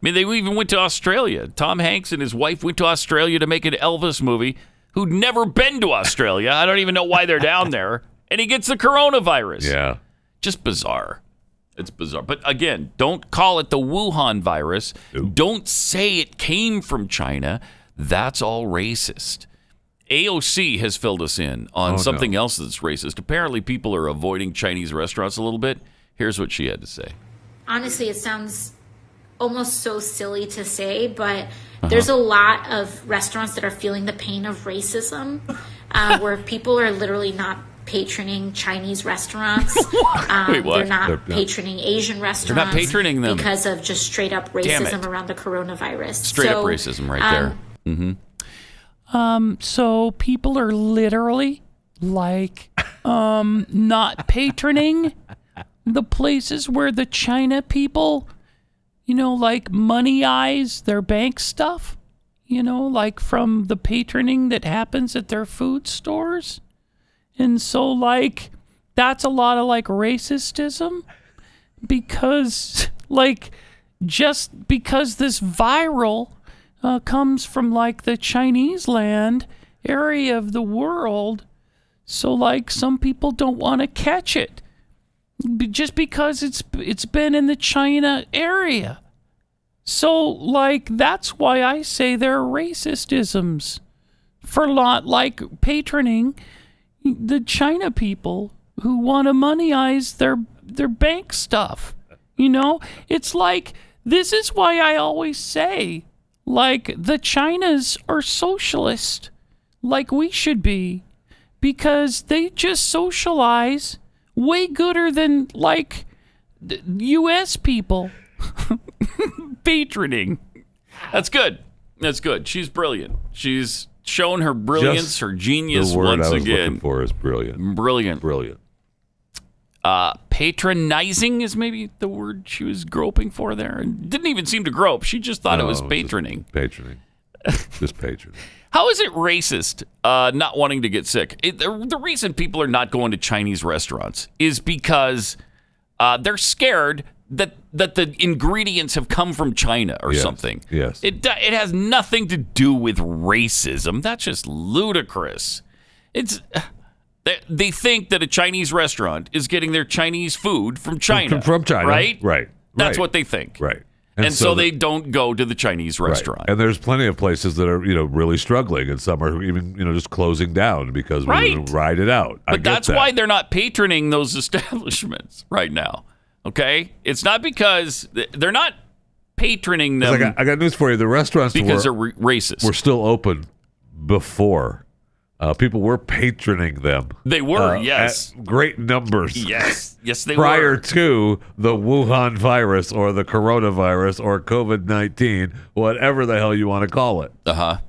They even went to Australia. Tom Hanks and his wife went to Australia to make an Elvis movie. Who'd never been to Australia. I don't even know why they're down there. And he gets the coronavirus. Yeah. Just bizarre. It's bizarre. But again, don't call it the Wuhan virus. Nope. Don't say it came from China. That's all racist. AOC has filled us in on something else that's racist. Apparently, people are avoiding Chinese restaurants a little bit. Here's what she had to say. Honestly, it sounds almost so silly to say, but there's a lot of restaurants that are feeling the pain of racism, where people are literally not patroning Chinese restaurants. Wait, what? They're not patroning Asian restaurants. They're not patroning them because of just straight up racism around the coronavirus. Straight up racism right there. So people are literally like not patroning the places where the China people, like money-ize their bank stuff, like from the patroning that happens at their food stores. And so, that's a lot of, racism because, just because this viral comes from, the Chinese land area of the world, so, some people don't want to catch it just because it's been in the China area. So, that's why I say they're racist-isms for not, patroning the China people who want to money-ize their bank stuff. You know, it's like, this is why I always say, like, the Chinas are socialist, like we should be, because they just socialize way gooder than, like, U.S. people. Patroning. That's good. That's good. She's brilliant. She's shown her brilliance, her genius once again. The word I was looking for is brilliant. Brilliant. Patronizing is maybe the word she was groping for there. Didn't even seem to grope. She just thought it was patroning. Just patroning. How is it racist not wanting to get sick? The reason people are not going to Chinese restaurants is because they're scared that the ingredients have come from China or something. Yes. It has nothing to do with racism. That's just ludicrous. They think that a Chinese restaurant is getting their Chinese food from China. From China. Right? That's what they think. Right. And so they don't go to the Chinese restaurant. Right. And there's plenty of places that are, really struggling, and some are even, just closing down because we ride it out. But that's why they're not patroning those establishments right now. Okay? It's not because they're not patroning them. I got news for you. The restaurants because they're racist. Were still open before. People were patroning them. They were, yes. At great numbers. Yes, they prior were. to the Wuhan virus or the coronavirus or COVID-19, whatever the hell you want to call it.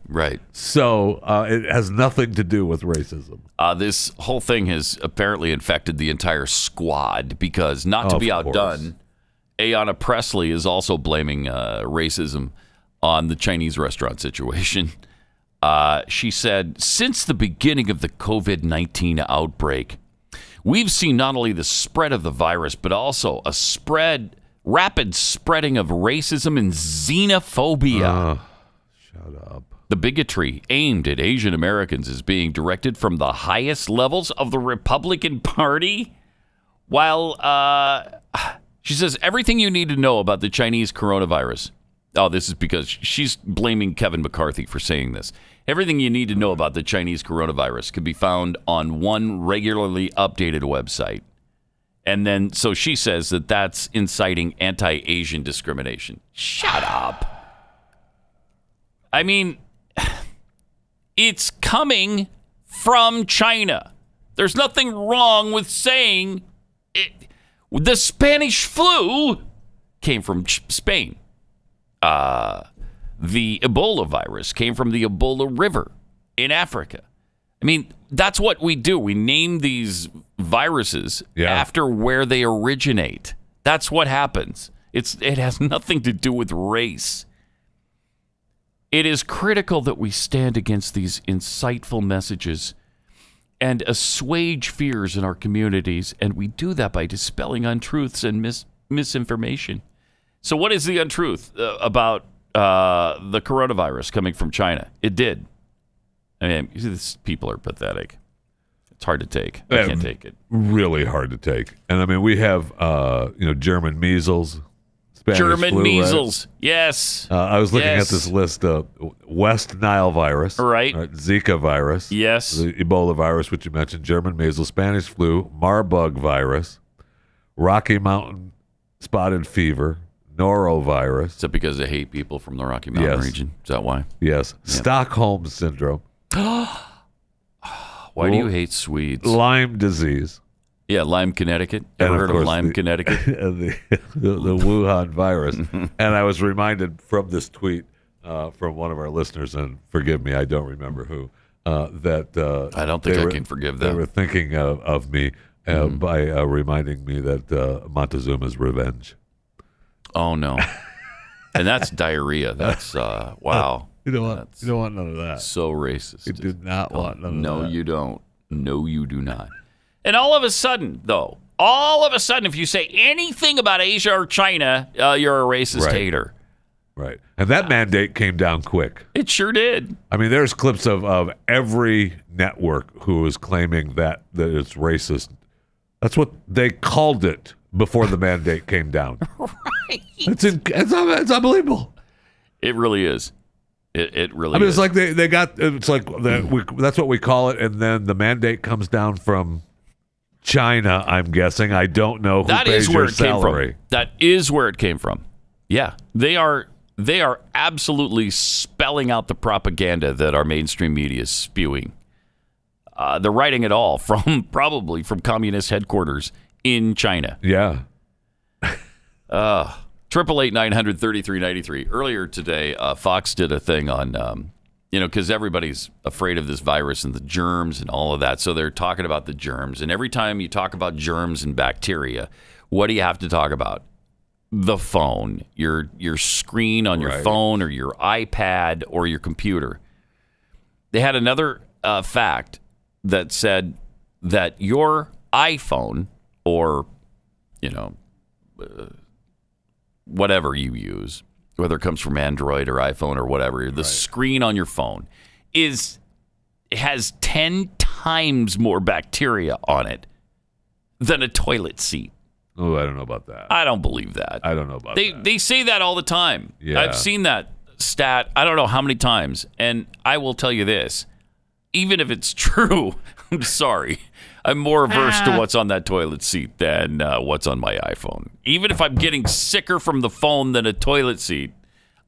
Right. So it has nothing to do with racism. This whole thing has apparently infected the entire squad because, not to be outdone, Ayanna Pressley is also blaming racism on the Chinese restaurant situation. She said, since the beginning of the COVID-19 outbreak, we've seen not only the spread of the virus, but also a rapid spreading of racism and xenophobia. Shut up. The bigotry aimed at Asian Americans is being directed from the highest levels of the Republican Party. While she says everything you need to know about the Chinese coronavirus. Oh, this is because she's blaming Kevin McCarthy for saying this. Everything you need to know about the Chinese coronavirus can be found on one regularly updated website. And then, so she says that that's inciting anti-Asian discrimination. Shut up. I mean, it's coming from China. There's nothing wrong with saying it. The Spanish flu came from Spain. The Ebola virus came from the Ebola River in Africa. I mean, that's what we do. We name these viruses after where they originate. That's what happens. It has nothing to do with race. It is critical that we stand against these insightful messages and assuage fears in our communities, and we do that by dispelling untruths and misinformation. So what is the untruth about the coronavirus coming from China? It did. I mean, these people are pathetic. It's hard to take. I can't take it. Really hard to take. And I mean, we have, German measles, Spanish flu, measles. Right? Yes. I was looking at this list of West Nile virus. Right. Zika virus. Yes. The Ebola virus, which you mentioned, German measles, Spanish flu, Marburg virus, Rocky Mountain spotted fever, norovirus. Is that because they hate people from the Rocky Mountain region? Is that why? Yes. Yep. Stockholm syndrome. Why do you hate Swedes? Lyme disease. Yeah, Lyme, Connecticut. Ever heard of Lyme, Connecticut? The Wuhan virus. And I was reminded from this tweet from one of our listeners, and forgive me, I don't remember who, that I don't think I can forgive them. They were thinking of me by reminding me that Montezuma's revenge. Oh, no. And that's diarrhea. That's, wow. You don't want none of that. So racist. You do not want none of that. No, you don't. No, you do not. And all of a sudden, though, if you say anything about Asia or China, you're a racist hater. Right. And that mandate came down quick. It sure did. I mean, there's clips of every network who is claiming that it's racist. That's what they called it before the mandate came down. Right. It's unbelievable. It really is. It really is. I mean, it's like that's what we call it, and then the mandate comes down from China, I'm guessing. I don't know who pays your salary. That is where it came from. Yeah, they are absolutely spelling out the propaganda that our mainstream media is spewing. They're writing it all probably from communist headquarters in China. Yeah. 888-900-3393. Earlier today, Fox did a thing on, because everybody's afraid of this virus and the germs and all of that. So they're talking about the germs. And every time you talk about germs and bacteria, what do you have to talk about? The phone, your screen on your phone or your iPad or your computer. They had another fact that said that your iPhone or, whatever you use, whether it comes from Android or iPhone or whatever, the screen on your phone has 10 times more bacteria on it than a toilet seat. Oh, I don't know about that. I don't believe that. I don't know about that. They say that all the time. Yeah. I've seen that stat I don't know how many times. And I will tell you this. Even if it's true, I'm sorry. I'm more averse to what's on that toilet seat than what's on my iPhone. Even if I'm getting sicker from the phone than a toilet seat,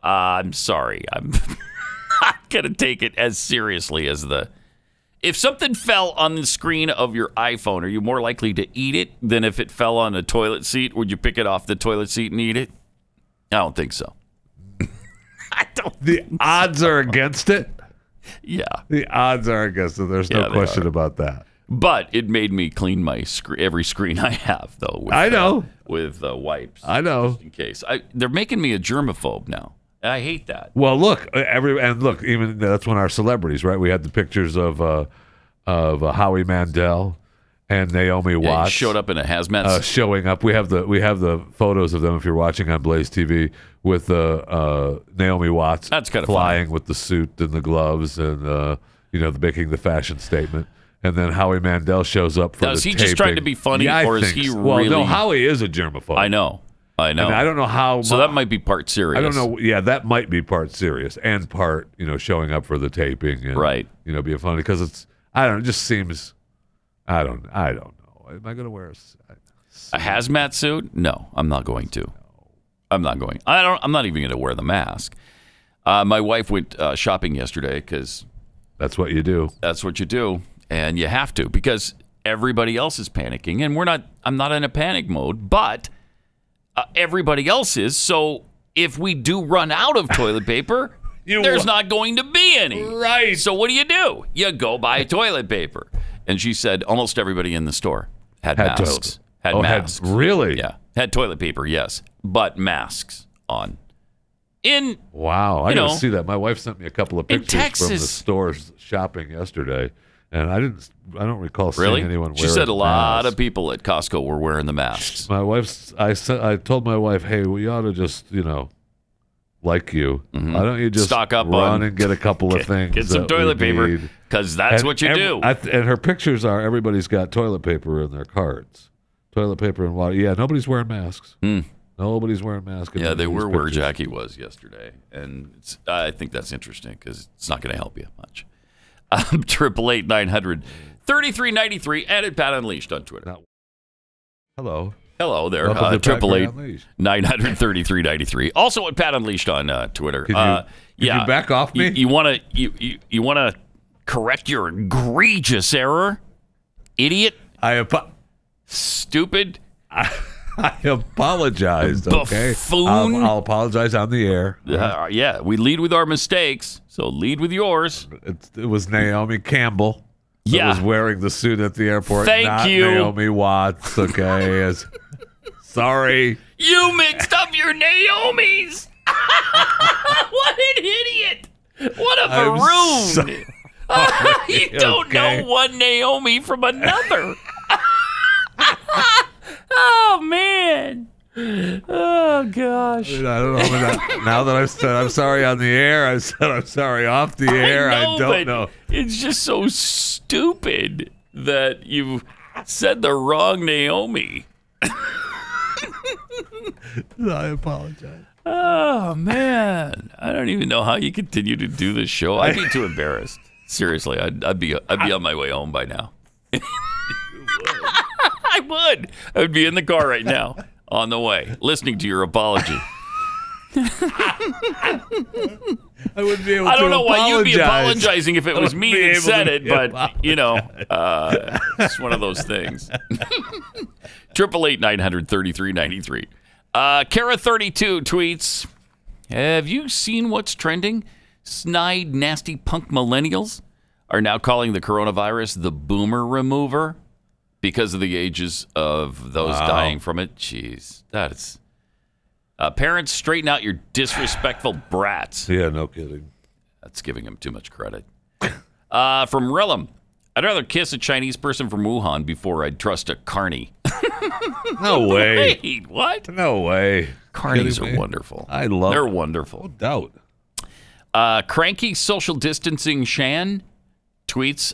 I'm sorry. I'm not going to take it as seriously as If something fell on the screen of your iPhone, are you more likely to eat it than if it fell on a toilet seat? Would you pick it off the toilet seat and eat it? I don't think so. The odds are against it? Yeah. The odds are against it. There's no question about that. But it made me clean my every screen I have, though. I know. With wipes. I know. Just in case. They're making me a germaphobe now. I hate that. Well, look, even that's when our celebrities, right? We had the pictures of Howie Mandel and Naomi Watts showed up in a hazmat. Showing up. We have the photos of them if you're watching on Blaze TV with Naomi Watts. That's kind of flying funny. with the suit and the gloves and making the fashion statement. And then Howie Mandel shows up for Is the he taping. just trying to be funny, or is he really? Well, no, Howie is a germaphobe. I know. And I don't know how. So that might be part serious. I don't know. Yeah, that might be part serious and part, showing up for the taping and being funny because it's. I don't know. It just seems. I don't know. Am I going to wear a hazmat suit? No, I'm not going to. I'm not going. I'm not even going to wear the mask. My wife went shopping yesterday because that's what you do. That's what you do. And you have to because everybody else is panicking, and I'm not in a panic mode, but everybody else is. So if we do run out of toilet paper, there's not going to be any. Right. So what do? You go buy toilet paper. And she said almost everybody in the store had masks. Had masks. Really? Yeah. Had toilet paper, yes, but masks on. Wow, I didn't see that. My wife sent me a couple of pictures from the stores shopping yesterday. And I don't recall seeing anyone wearing. She said a lot of people at Costco were wearing the masks. I told my wife, hey, we ought to just, like you. Mm-hmm. Why don't you just stock up run and get a couple of things? Get some toilet paper, because that's what you do. And her pictures are everybody's got toilet paper in their carts. Toilet paper and water. Yeah, nobody's wearing masks. Nobody's wearing masks. Yeah, they were where Jackie was yesterday. And I think that's interesting because it's not going to help you much. 888-900-3393 and at Pat Unleashed on Twitter. Hello there. 888-900-3393. Also at Pat Unleashed on Twitter. Can you back off me? You want to correct your egregious error, idiot? Stupid. I apologized. Okay, buffoon. I'll apologize on the air. Yeah, we lead with our mistakes, so lead with yours. It was Naomi Campbell. That was wearing the suit at the airport. Thank you, Naomi Watts. Okay, sorry. You mixed up your Naomis. What an idiot! What a maroon! You don't know one Naomi from another. Oh man! Oh gosh! I don't know. Now that I've said I'm sorry on the air, I said I'm sorry off the air. I don't know. It's just so stupid that you said the wrong Naomi. I apologize. Oh man! I don't even know how you continue to do this show. I'd be too embarrassed. Seriously, I'd be on my way home by now. I would. I would be in the car right now on the way, listening to your apology. I wouldn't be able to. I don't know why you'd be apologize. apologizing if it was me that said it, but it's one of those things. 888-900-3393. Kara32 tweets, have you seen what's trending? Snide, nasty punk millennials are now calling the coronavirus the boomer remover because of the ages of those dying from it. Jeez, that is... parents, straighten out your disrespectful brats. Yeah, no kidding. That's giving them too much credit. From Rillum, I'd rather kiss a Chinese person from Wuhan before I'd trust a carny. No way. Wait, what? No way. Carnies are wonderful. They're wonderful. No doubt. Cranky social distancing Shan tweets,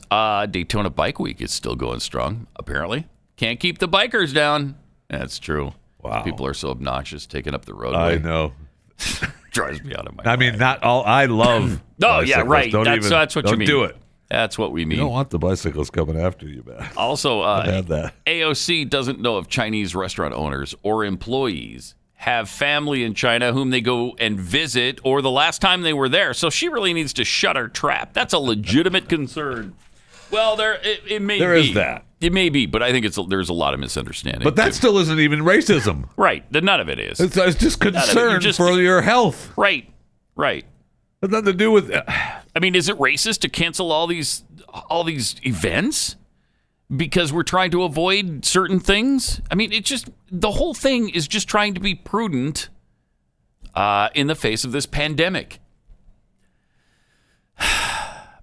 Daytona Bike Week is still going strong, apparently. Can't keep the bikers down. That's true. Wow. People are so obnoxious taking up the roadway. I know. Drives me out of my I mean, not all. I love. Oh, yeah, right. That's what you mean. Don't do it. That's what we mean. You don't want the bicycles coming after you, man. Also, that. AOC doesn't know if Chinese restaurant owners or employees have family in China whom they go and visit, or the last time they were there. So she really needs to shut her trap. That's a legitimate concern. Well, it may be. There is that. It may be, but I think there's a lot of misunderstanding. But that still isn't even racism. Right. None of it is. It's just concern for your health. Right. Right. Has nothing to do with. I mean, is it racist to cancel all these events because we're trying to avoid certain things? I mean, the whole thing is just trying to be prudent in the face of this pandemic.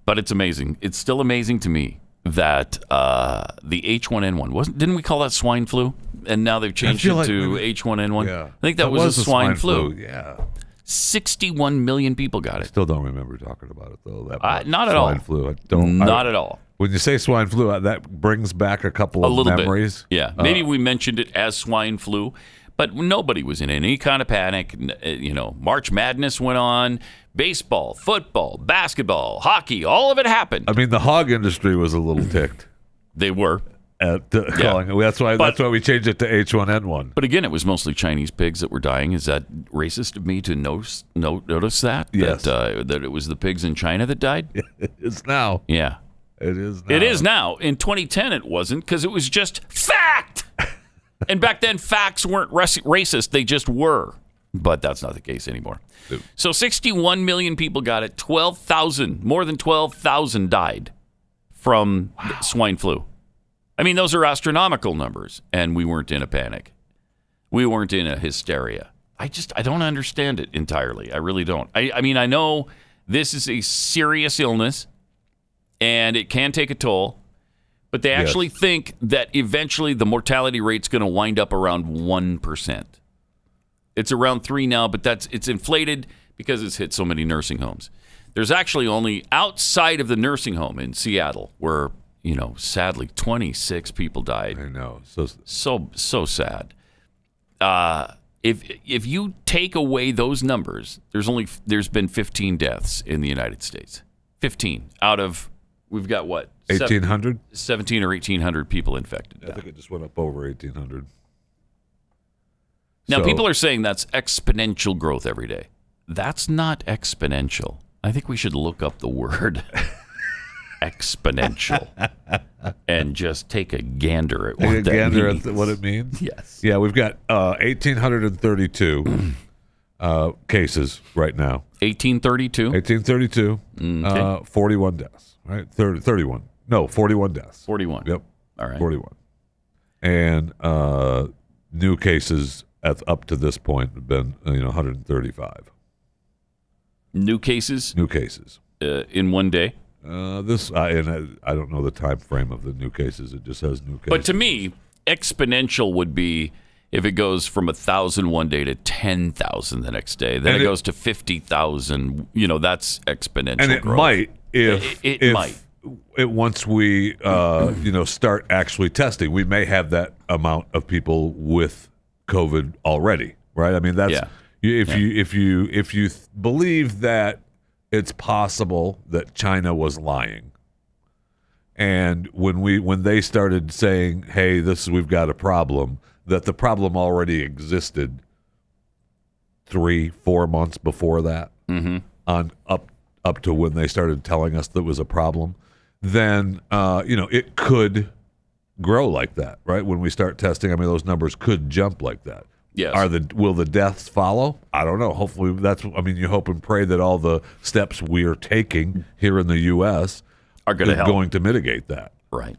But it's amazing. It's still amazing to me that the H1N1 didn't we call that swine flu? And now they've changed it to H1N1. Yeah. I think that was a swine flu. Yeah. 61 million people got it. Still don't remember talking about it though. Not at all. Swine flu. Not at all. When you say swine flu, that brings back a couple of memories. Bit. Yeah. Maybe we mentioned it as swine flu, but nobody was in any kind of panic. March Madness went on. Baseball, football, basketball, hockey, all of it happened. I mean, the hog industry was a little ticked. They were. Calling it. That's why we changed it to H1N1. But again, it was mostly Chinese pigs that were dying. Is that racist of me to notice that? Yes. That it was the pigs in China that died? It's now. Yeah. It is now. It is now. In 2010, it wasn't because it was just fact. And back then, facts weren't racist. They just were. But that's not the case anymore. So 61 million people got it. More than 12,000 died from swine flu. I mean, those are astronomical numbers, and we weren't in a panic. We weren't in a hysteria. I don't understand it entirely. I really don't. I mean, I know this is a serious illness, and it can take a toll, but they actually think that eventually the mortality rate's going to wind up around 1%. It's around 3 now, but it's inflated because it's hit so many nursing homes. There's actually only outside of the nursing home in Seattle where, sadly 26 people died. I know. So sad. If you take away those numbers, there's been 15 deaths in the United States. 15 out of, we've got what? 1,800? 17 or 1,800 people infected. I think it just went up over 1,800. Now, people are saying that's exponential growth every day. That's not exponential. I think we should look up the word exponential and just take a gander at what that means. At what it means? Yes. Yeah, we've got 1,832 cases right now. 1832? 1832. Okay. 41 deaths, right? 31. No, 41 deaths. 41. Yep. All right. 41. And new cases up to this point have been 135. New cases? New cases. In one day? I don't know the time frame of the new cases. It just says new cases. But to me, exponential would be if it goes from 1,000 one day to 10,000 the next day. Then it goes to 50,000. That's exponential and it growth. Might it might. Once we start actually testing, we may have that amount of people with COVID already, right? I mean, that's if you believe that it's possible that China was lying, And when they started saying, "Hey, we've got a problem," that the problem already existed 3-4 months before that, on up to when they started telling us there was a problem, then it could grow like that, right? When we start testing, I mean, those numbers could jump like that. Yes. Will the deaths follow? I don't know. Hopefully, you hope and pray that all the steps we are taking here in the U.S. are going to mitigate that. Right.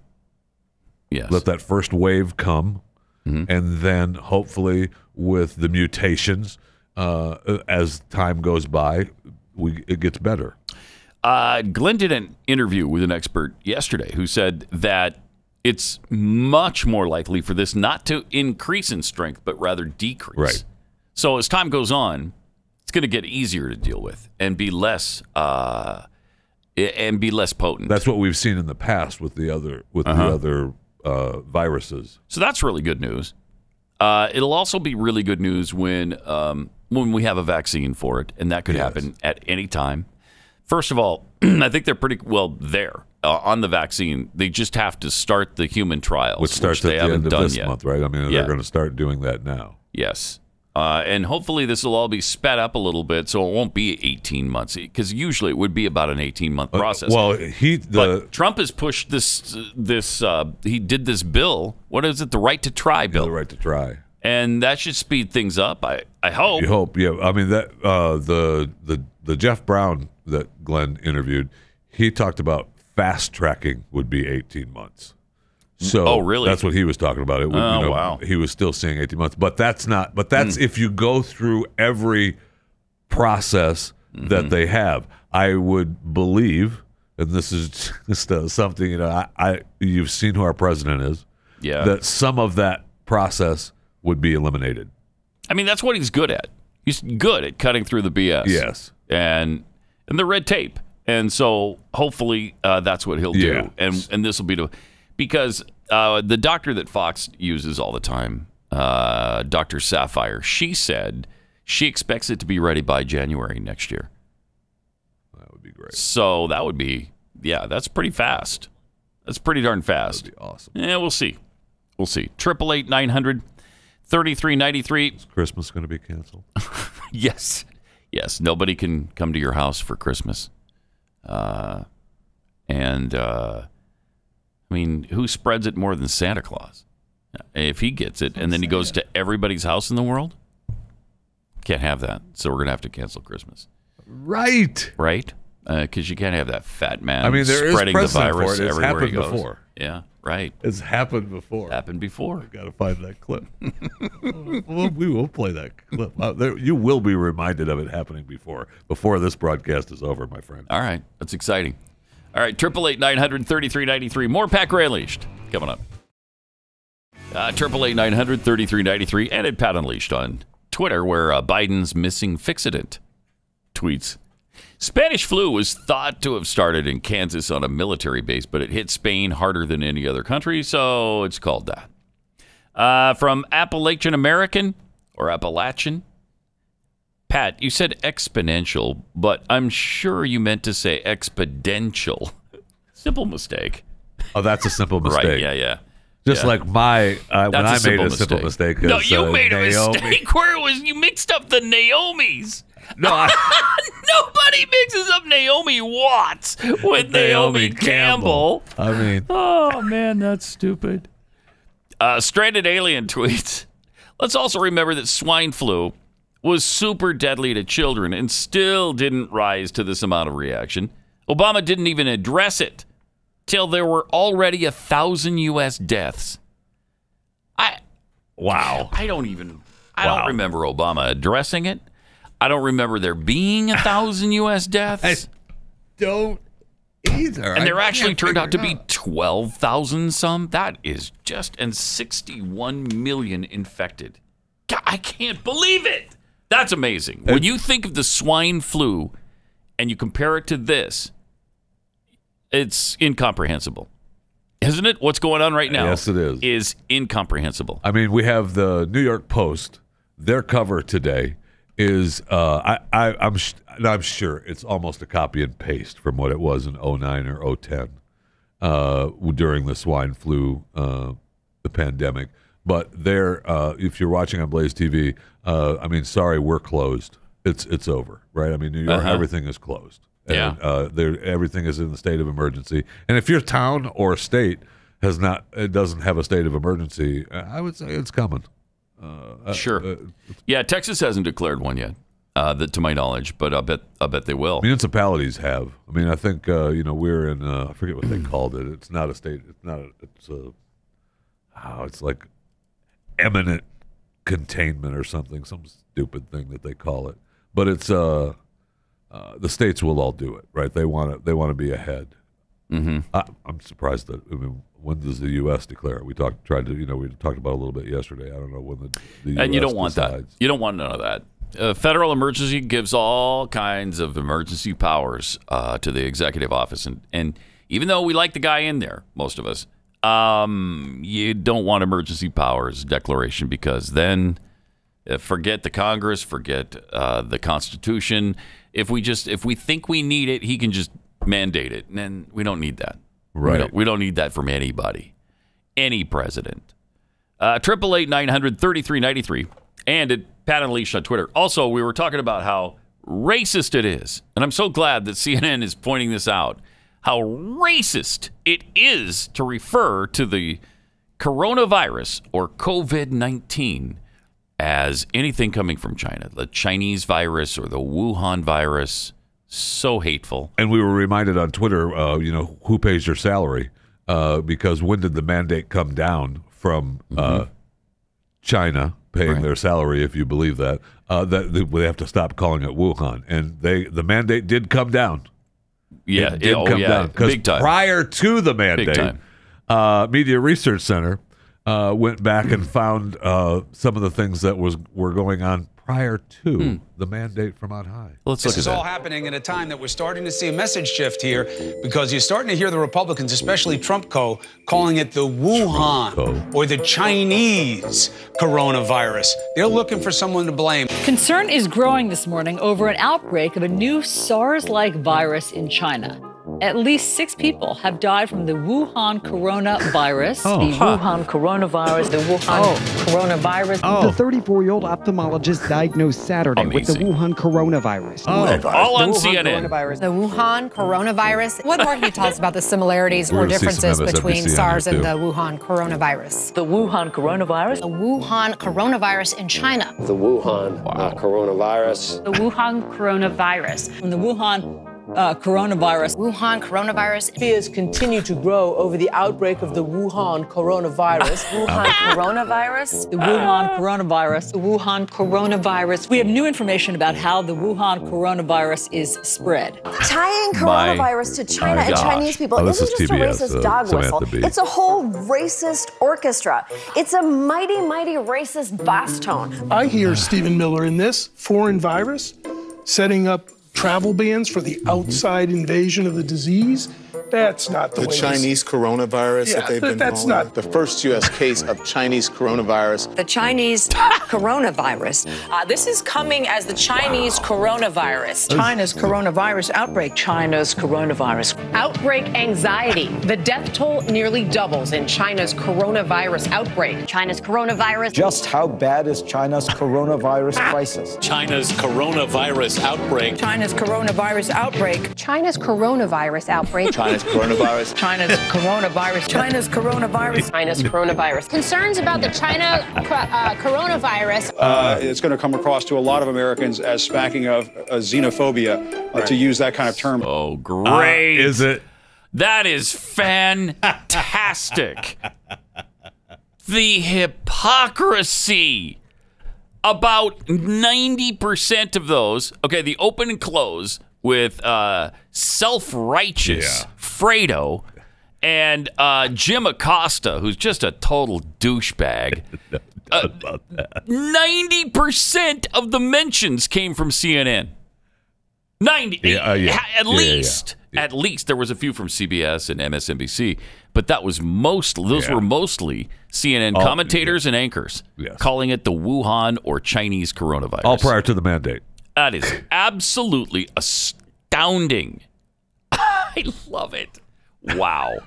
Yes. Let that first wave come, and then hopefully with the mutations, as time goes by, it gets better. Glenn did an interview with an expert yesterday who said that it's much more likely for this not to increase in strength, but rather decrease. Right. So as time goes on, it's going to get easier to deal with and be less potent. That's what we've seen in the past with the other viruses. So that's really good news. It'll also be really good news when we have a vaccine for it, and that could happen at any time. First of all, I think they're pretty well there on the vaccine. They just have to start the human trials, which starts they at the haven't end of done this yet. month, right? I mean, they're going to start doing that now. Yes. And hopefully this will all be sped up a little bit, so it won't be 18 months, because usually it would be about an 18-month process. But Trump has pushed this. He did this bill. What is it? The right to try bill. The right to try. And that should speed things up. I hope. You hope, yeah. I mean, that the Jeff Brown that Glenn interviewed, he talked about fast tracking would be 18 months. So really? That's what he was talking about. It would, wow. He was still saying 18 months, but that's not. But that's if you go through every process that they have. I would believe, and this is just something you've seen who our president is. Yeah. That some of that process would be eliminated. I mean, that's what he's good at. He's good at cutting through the BS. Yes. And the red tape. And so hopefully that's what he'll do. And this will be because the doctor that Fox uses all the time, Dr. Sapphire, she said she expects it to be ready by January next year. That would be great. So that would be, that's pretty fast. That's pretty darn fast. That would be awesome. Yeah, we'll see. We'll see. 888-900-3393. Is Christmas going to be canceled? Yes. Yes. Nobody can come to your house for Christmas. I mean, who spreads it more than Santa Claus? If he gets it and then he goes to everybody's house in the world, can't have that. So we're going to have to cancel Christmas. Right. Right? Because you can't have that fat man there spreading is the virus for it. It's everywhere he happened goes. before. Yeah, right. It's happened before. Happened before. I've got to find that clip. We will play that clip. You will be reminded of it happening before this broadcast is over, my friend. All right. That's exciting. All right. 888-900-3393. More Pat Gray Unleashed coming up. 888-900-3393 and at Pat Unleashed on Twitter, where Biden's missing fixident tweets. Spanish flu was thought to have started in Kansas on a military base, but it hit Spain harder than any other country, so it's called that. From Appalachian American, or Appalachian. Pat, you said exponential, but I'm sure you meant to say exponential. Simple mistake. Oh, that's a simple mistake. Right, yeah. Just like when I made a simple mistake. No, you made a mistake where it was you mixed up the Naomis. No, nobody mixes up Naomi Watts with Naomi Campbell. I mean, oh man, that's stupid. Stranded alien tweets. Let's also remember that swine flu was super deadly to children and still didn't rise to this amount of reaction. Obama didn't even address it till there were already 1,000 U.S. deaths. I don't remember Obama addressing it. I don't remember there being 1,000 U.S. deaths. I don't either. And there actually turned out to be 12,000 some. That is and 61 million infected. God, I can't believe it. That's amazing. When you think of the swine flu and you compare it to this, it's incomprehensible. Isn't it? What's going on right now? Yes, it is. Is incomprehensible. I mean, we have the New York Post. Their cover today is I'm sure it's almost a copy and paste from what it was in 2009 or 2010. during the swine flu, the pandemic. But if you're watching on Blaze TV, I mean, sorry, we're closed. It's over, right? I mean, New York, everything is closed. And, everything is in the state of emergency. And if your town or state doesn't have a state of emergency, I would say it's coming. Sure. Texas hasn't declared one yet, to my knowledge, but I bet they will. Municipalities have. I mean, I think we're in. I forget what they called it. It's not a state. It's like eminent containment or something. Some stupid thing that they call it. But it's the states will all do it, right? They want to be ahead. Mm-hmm. I'm surprised that. I mean, when does the U.S. declare it? We talked about it a little bit yesterday. I don't know when the U.S. And you don't want decides. that. You don't want none of that. Federal emergency gives all kinds of emergency powers to the executive office, and even though we like the guy in there, most of us, you don't want emergency powers declaration, because then forget the Congress, forget the Constitution. If we think we need it, he can just mandate it, and then we don't need that. Right. We don't need that from anybody, any president. 888-900-3393 and at Pat Unleashed on Twitter. Also, we were talking about how racist it is, and I'm so glad that CNN is pointing this out, how racist it is to refer to the coronavirus or COVID-19 as anything coming from China. The Chinese virus or the Wuhan virus. So hateful. And we were reminded on Twitter, who pays your salary? Because when did the mandate come down from China paying their salary, if you believe that, that they have to stop calling it Wuhan? And the mandate did come down. Yeah, it did come down. Because prior to the mandate, Media Research Center went back and found some of the things that were going on prior to the mandate from on high. Let's look at that. This is all happening at a time that we're starting to see a message shift here, because you're starting to hear the Republicans, especially Trump calling it the Wuhan or the Chinese coronavirus. They're looking for someone to blame. Concern is growing this morning over an outbreak of a new SARS-like virus in China. At least 6 people have died from the Wuhan coronavirus. Wuhan coronavirus. The Wuhan coronavirus. The 34-year-old ophthalmologist diagnosed Saturday with the Wuhan coronavirus. All on CNN. The Wuhan coronavirus. What more can you tell us about the similarities or differences between SARS and the Wuhan coronavirus? The Wuhan coronavirus. The Wuhan coronavirus in China. The Wuhan coronavirus. The Wuhan coronavirus. And the Wuhan coronavirus. Wuhan coronavirus. Fears continue to grow over the outbreak of the Wuhan coronavirus. Wuhan coronavirus? The Wuhan coronavirus. The Wuhan coronavirus. We have new information about how the Wuhan coronavirus is spread. Tying coronavirus to China and Chinese people isn't just a racist dog whistle. It's a whole racist orchestra. It's a mighty, mighty racist bass tone. I hear Stephen Miller in this foreign virus setting up travel bans for the outside invasion of the disease. That's not the way. The Chinese coronavirus that they've been calling. Not the first U.S. case of Chinese coronavirus. The Chinese coronavirus. This is coming as the Chinese coronavirus. China's coronavirus outbreak. China's coronavirus. Outbreak anxiety. The death toll nearly doubles in China's coronavirus outbreak. China's coronavirus. Just how bad is China's coronavirus crisis? China's coronavirus outbreak. China's coronavirus outbreak. China's coronavirus outbreak. China's coronavirus. China's coronavirus. China's coronavirus. China's coronavirus. Concerns about the China coronavirus. It's going to come across to a lot of Americans as smacking of xenophobia, to use that kind of term. Oh, great. Is it? That is fantastic. The hypocrisy. About 90% of those, the open and close with self-righteous Fredo and Jim Acosta, who's just a total douchebag. 90% of the mentions came from CNN. 90. At least. At least there was a few from CBS and MSNBC, but that was those were mostly CNN commentators and anchors calling it the Wuhan or Chinese coronavirus. All prior to the mandate. That is absolutely astounding. I love it. Wow.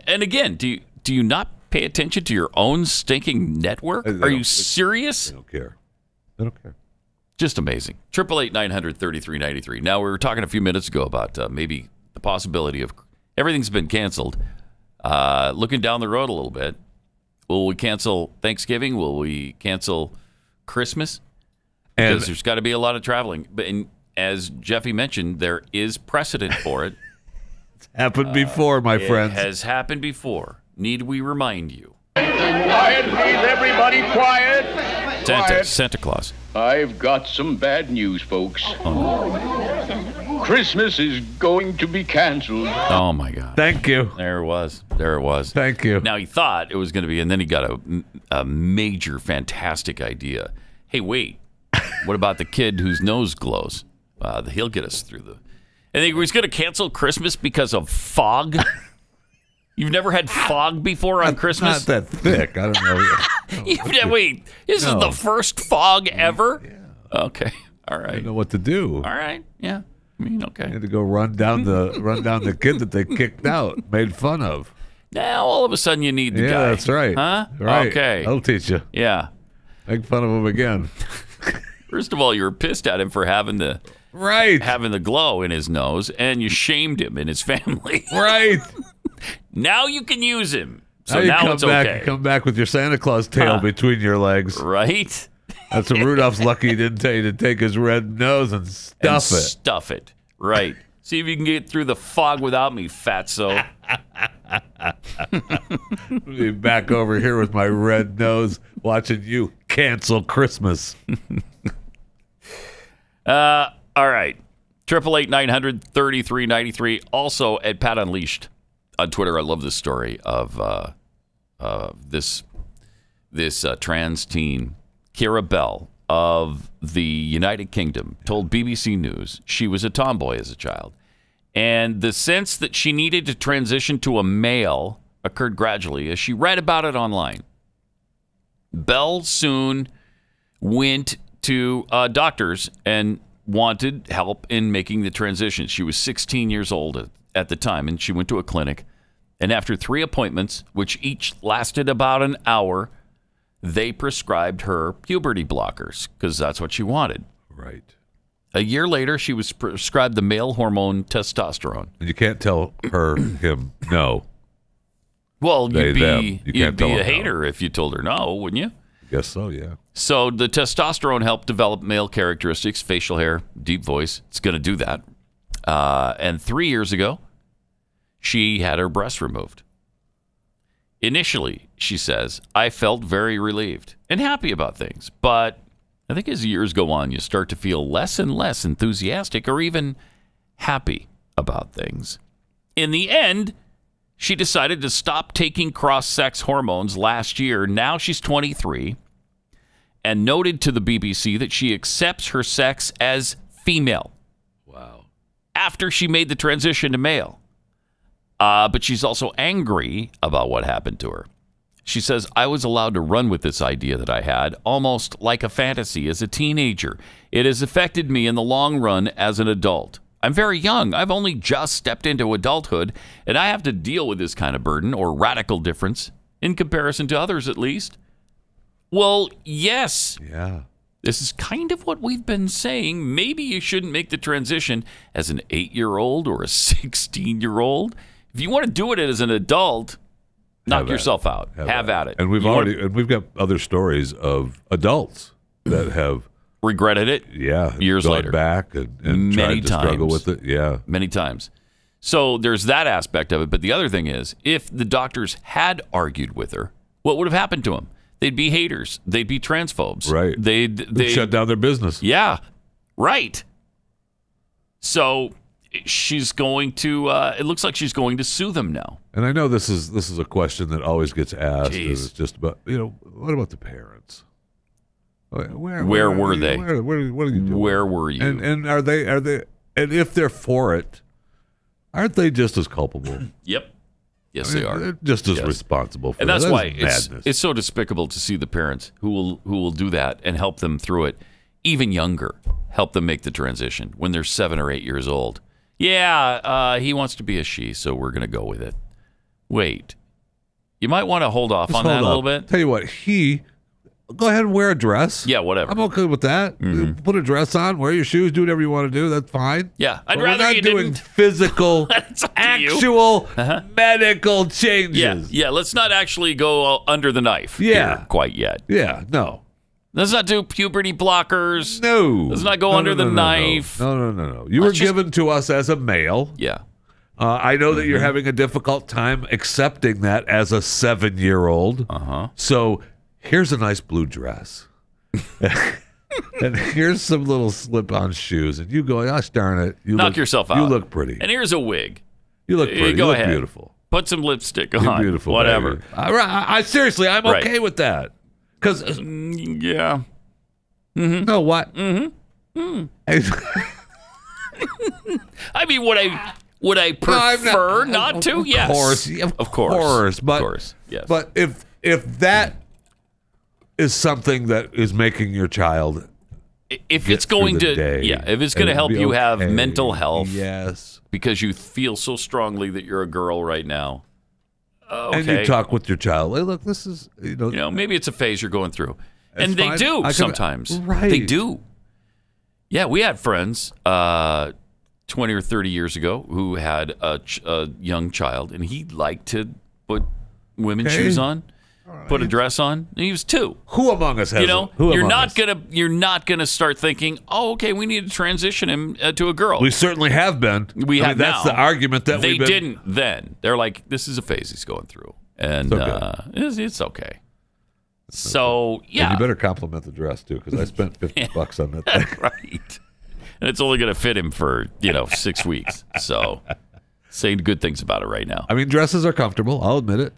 And again, do you not pay attention to your own stinking network? Are you serious? They don't care. They don't care. Just amazing. 888-900-3393. Now, we were talking a few minutes ago about maybe the possibility of everything's been canceled. Looking down the road a little bit, will we cancel Thanksgiving? Will we cancel Christmas? Because there's got to be a lot of traveling. But as Jeffy mentioned, there is precedent for it. It's happened before, my friends. It has happened before. Need we remind you? Quiet, please, everybody, quiet. Santa Claus. I've got some bad news, folks. Christmas is going to be canceled. Oh, my God. Thank you. There it was. Thank you. Now, he thought it was going to be, and then he got a major, fantastic idea. Hey, wait. What about the kid whose nose glows? He'll get us through the... And he was going to cancel Christmas because of fog? You've never had fog before on Christmas? Not that thick. I don't know. Wait, this is the first fog ever? Yeah. Okay. All right. I don't know what to do. All right. Yeah. I mean, okay. I had to go run down the kid that they kicked out, made fun of. Now, all of a sudden, you need the guy. Yeah, that's right. Huh? Right. Okay. I'll teach you. Yeah. Make fun of him again. First of all, you were pissed at him for having the glow in his nose, and you shamed him and his family. Right. Now you can use him. So now it's okay. Come back with your Santa Claus tail between your legs. Right. That's what Rudolph's lucky he didn't tell you to take his red nose and stuff it. Stuff it. Right. See if you can get through the fog without me, fatso. I'll be back over here with my red nose watching you cancel Christmas. All right. 888-900-3393. Also at Pat Unleashed on Twitter. I love this story of this trans teen, Kira Bell of the United Kingdom, told BBC News she was a tomboy as a child. And the sense that she needed to transition to a male occurred gradually as she read about it online. Bell soon went to doctors and wanted help in making the transition. She was 16 years old at the time, and she went to a clinic. And after 3 appointments, which each lasted about an hour, they prescribed her puberty blockers because that's what she wanted. Right. A year later, she was prescribed the male hormone testosterone. And you can't tell him no. Well, you'd be a hater if you told her no, wouldn't you? I guess so, yeah. So the testosterone helped develop male characteristics, facial hair, deep voice. It's going to do that. And 3 years ago, she had her breast removed. Initially, she says, I felt very relieved and happy about things. But I think as years go on, you start to feel less and less enthusiastic or even happy about things. In the end, she decided to stop taking cross-sex hormones last year. Now she's 23 and noted to the BBC that she accepts her sex as female. Wow. After she made the transition to male. But she's also angry about what happened to her. She says, I was allowed to run with this idea that I had, almost like a fantasy as a teenager. It has affected me in the long run as an adult. I'm very young. I've only just stepped into adulthood, and I have to deal with this kind of burden or radical difference in comparison to others, at least. Well, yes. Yeah. This is kind of what we've been saying. Maybe you shouldn't make the transition as an 8-year-old or a 16-year-old. If you want to do it as an adult, knock yourself out. Have at it. And we've got other stories of adults that have regretted it. Yeah, years later, back and many tried to struggle with it. Yeah, many times. So there's that aspect of it. But the other thing is, if the doctors had argued with her, what would have happened to them? They'd be haters. They'd be transphobes. Right. They'd shut down their business. Yeah. Right. So she's going to. It looks like she's going to sue them now. And I know this is a question that always gets asked. It's just about what about the parents? Where were they? What are you doing? Where were you? And are they? And if they're for it, aren't they just as culpable? Yep. Yes, they are. They're just as responsible for it. And that's why madness. It's so despicable to see the parents who will do that and help them through it, even younger, help them make the transition when they're 7 or 8 years old. Yeah, he wants to be a she, so we're going to go with it. Wait. You might want to hold off on that a little bit. Tell you what, go ahead and wear a dress. Yeah, whatever. I'm okay with that. Put a dress on, wear your shoes, do whatever you want to do. That's fine. Yeah, I'd rather you doing physical, actual medical changes. Yeah. Let's not actually go under the knife. Yeah, here quite yet. Yeah, no. Let's not do puberty blockers. No. Let's not go under the knife. No. You were given to us as a male. Yeah. I know that you're having a difficult time accepting that as a 7-year-old. So here's a nice blue dress. And here's some little slip-on shoes. And you go, gosh darn it. Knock yourself out. You look pretty. And here's a wig. You look pretty. Go you look ahead. beautiful. Put some lipstick on. You're beautiful. Whatever. I seriously, I'm okay with that. Because yeah. No, what? I mean, would I prefer not to? Yes. Of course. Yes. But if that is something that is making your child, if it's going to, if it's going to help you have mental health, yes, because you feel so strongly that you're a girl right now. Okay. And you talk with your child. Hey, look, this is maybe it's a phase you're going through. That's and they fine. do sometimes. Right. They do. Yeah, we had friends 20 or 30 years ago who had a young child, and he liked to put women's shoes on, put a dress on. And he was 2. Who among us has You're not gonna start thinking, oh, okay, we need to transition him to a girl. We certainly have been. That's the argument that they didn't then. They're like, this is a phase he's going through, and it's okay. So yeah, and you better compliment the dress too, because I spent $50 on that thing. Right, and it's only going to fit him for 6 weeks. So saying good things about it right now. I mean, dresses are comfortable. I'll admit it.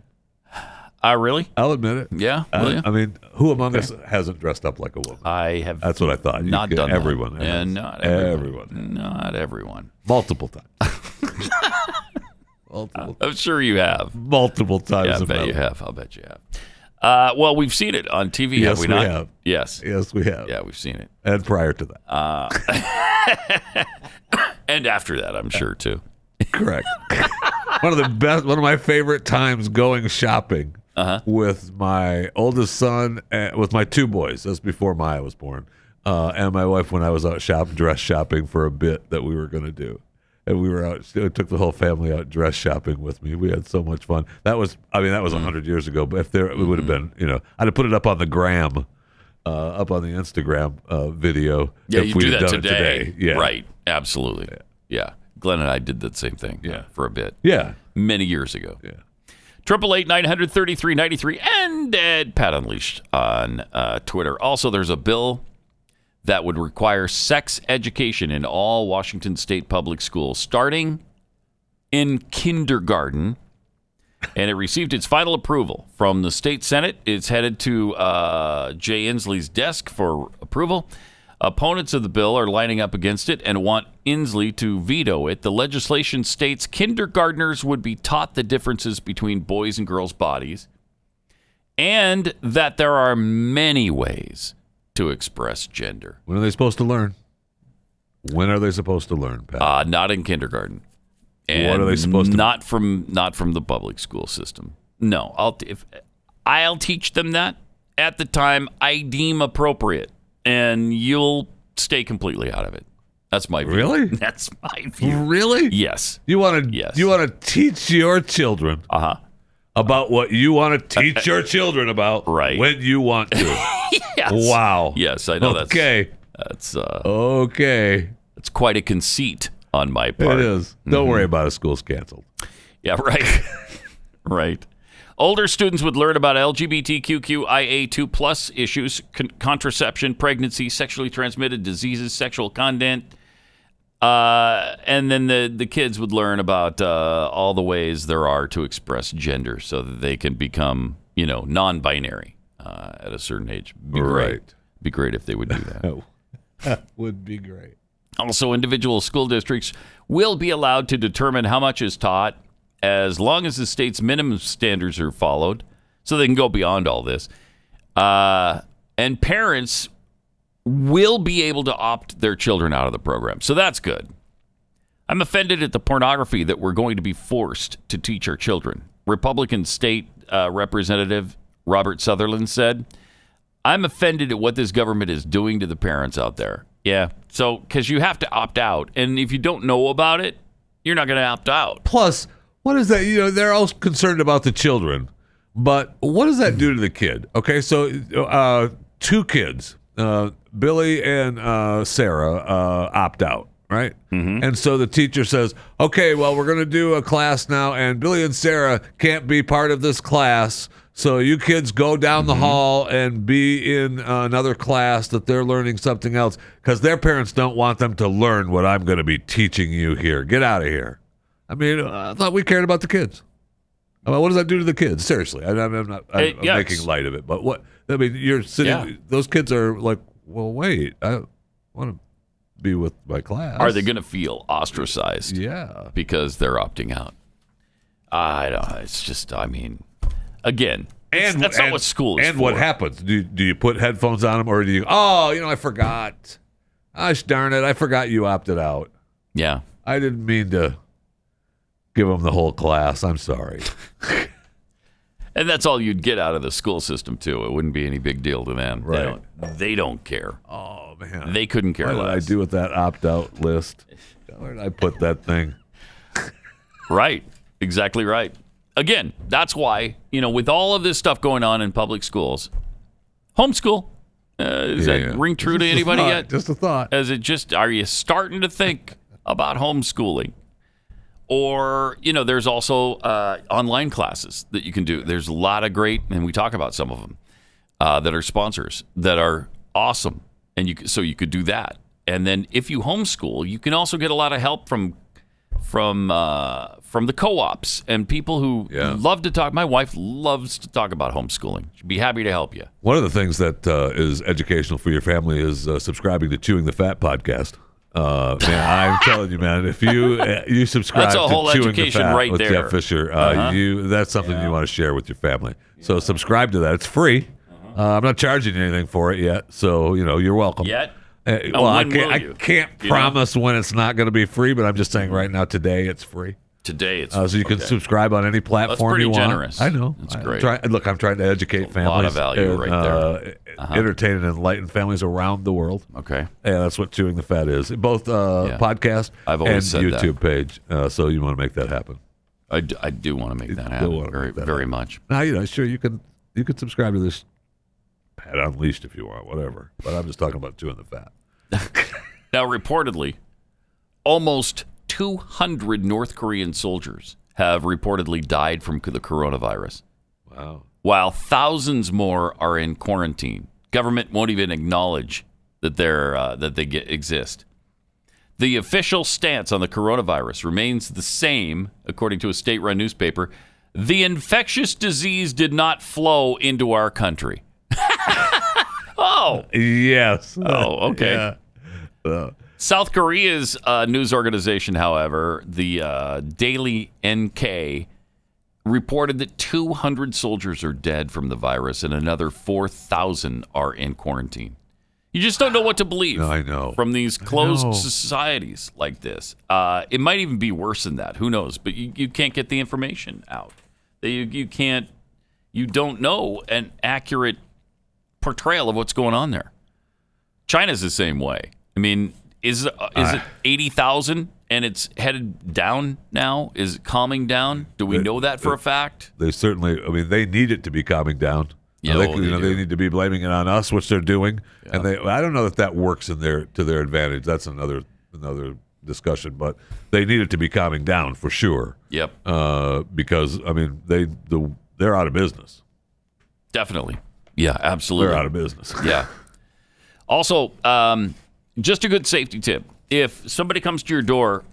Really? I'll admit it. Yeah. I mean, who among us hasn't dressed up like a woman? I have. That's what I thought. Not done everyone, that. And not everyone. Not everyone. Multiple times. Multiple. I'm sure you have. Multiple times. Yeah, I bet you have. I'll bet you have. Well, we've seen it on TV, have we not? Have. Yes. Yes, we have. Yeah, we've seen it. And prior to that. And after that, I'm sure, too. Correct. One of my favorite times going shopping with my oldest son, with my 2 boys. That's before Maya was born. And my wife when I was out dress shopping for a bit that we were going to do. And we were out. I took the whole family out dress shopping with me. We had so much fun. That was 100 years ago. But if it would have been, I'd have put it up on the gram, up on the Instagram video. Yeah, if you we'd do have that done today. It today. Yeah. Right. Absolutely. Yeah. Glenn and I did that same thing. For a bit. Yeah. Many years ago. Yeah. 888-933-93 and Pat Unleashed on Twitter. Also, there's a bill that would require sex education in all Washington State public schools, starting in kindergarten. And it received its final approval from the state Senate. It's headed to Jay Inslee's desk for approval. Opponents of the bill are lining up against it and want Inslee to veto it. The legislation states kindergartners would be taught the differences between boys and girls' bodies, and that there are many ways to express gender. When are they supposed to learn? When are they supposed to learn, Pat? Not in kindergarten. And what are they supposed to? Not from the public school system. No, I'll teach them that at the time I deem appropriate, and you'll stay completely out of it. That's my view. Really? That's my view. Really? Yes. You want to teach your children about what you want to teach your children about when you want to. Yes. Wow. Yes, I know okay. That's okay. It's quite a conceit on my part. It is. Don't worry about it. School's canceled. Yeah, right. Right. Older students would learn about LGBTQIA2+ issues, contraception, pregnancy, sexually transmitted diseases, sexual content, and then the kids would learn about all the ways there are to express gender so that they can become, non-binary at a certain age. Be great. Be great if they would do that. That would be great. Also, individual school districts will be allowed to determine how much is taught as long as the state's minimum standards are followed, so they can go beyond all this. And parents will be able to opt their children out of the program. So that's good. I'm offended at the pornography that we're going to be forced to teach our children. Republican state representative Robert Sutherland said, "I'm offended at what this government is doing to the parents out there." Yeah, so because you have to opt out, and if you don't know about it, you're not going to opt out. Plus, what is that? You know, they're all concerned about the children, but what does that do to the kid? Okay, so 2 kids, Billy and Sarah, opt out, right? Mm-hmm. And so the teacher says, "Okay, well, we're going to do a class now, and Billy and Sarah can't be part of this class. So you kids go down the hall and be in another class that they're learning something else because their parents don't want them to learn what I'm going to be teaching you here. Get out of here." I mean, I thought we cared about the kids. I mean, what does that do to the kids? Seriously, I'm making light of it, but what? I mean, you're sitting. Yeah. Those kids are like, well, wait, I want to be with my class. Are they going to feel ostracized? Yeah, because they're opting out. I don't. It's just. I mean. Again, that's not what school is and for. What happens? Do you put headphones on them, or do you? Oh, I forgot. Gosh darn it! I forgot you opted out. Yeah, I didn't mean to give them the whole class. I'm sorry. And that's all you'd get out of the school system too. It wouldn't be any big deal to them. Right? They don't care. Oh man, they couldn't care less. What did I do with that opt-out list? Where did I put that thing? Right. Exactly right. Again, that's why, with all of this stuff going on in public schools, homeschool, does that ring true to anybody yet? Just a thought. Are you starting to think about homeschooling? Or, there's also online classes that you can do. There's a lot of great, and we talk about some of them, that are sponsors that are awesome. And so you could do that. And then if you homeschool, you can also get a lot of help from the co-ops and people who love to talk. My wife loves to talk about homeschooling. She'd be happy to help you. One of the things that is educational for your family is subscribing to Chewing the Fat podcast. Man, I'm telling you, man, if you subscribe to Chewing the Fat right with there. Jeff Fisher, that's something you want to share with your family. So subscribe to that. It's free. I'm not charging you anything for it yet, so you're welcome. Yet? Well, I can't promise when it's not going to be free, but I'm just saying right now, today it's free. Today it's so you can subscribe on any platform you want. Generous. I know. That's great. I'm trying to educate families. A lot of value right there. Entertain and enlighten families around the world. Okay. Yeah, that's what Chewing the Fat is. Both podcast and YouTube page. So you want to make that happen. I do want to make that happen very much. Now, sure, you can subscribe to this Pat Unleashed if you want, whatever. But I'm just talking about Chewing the Fat. Now, reportedly, almost 200 North Korean soldiers have reportedly died from the coronavirus. Wow. While thousands more are in quarantine. Government won't even acknowledge that they exist. The official stance on the coronavirus remains the same, according to a state-run newspaper. The infectious disease did not flow into our country. Oh. Yes. Oh, okay. Yeah. South Korea's news organization, however, the Daily NK, reported that 200 soldiers are dead from the virus and another 4,000 are in quarantine. You just don't know what to believe. I know. From these closed societies like this. It might even be worse than that. Who knows? But you can't get the information out. You don't know an accurate portrayal of what's going on there. China's the same way. I mean, is it 80,000 and it's headed down now? Is it calming down? Do we know that for a fact? They certainly. I mean, they need it to be calming down. Yeah, they need to be blaming it on us, which they're doing. Yeah. And I don't know that works to their advantage. That's another discussion. But they need it to be calming down for sure. Yep. Because I mean, they're out of business. Definitely. Yeah, absolutely. They're out of business. Yeah. Also, just a good safety tip. If somebody comes to your door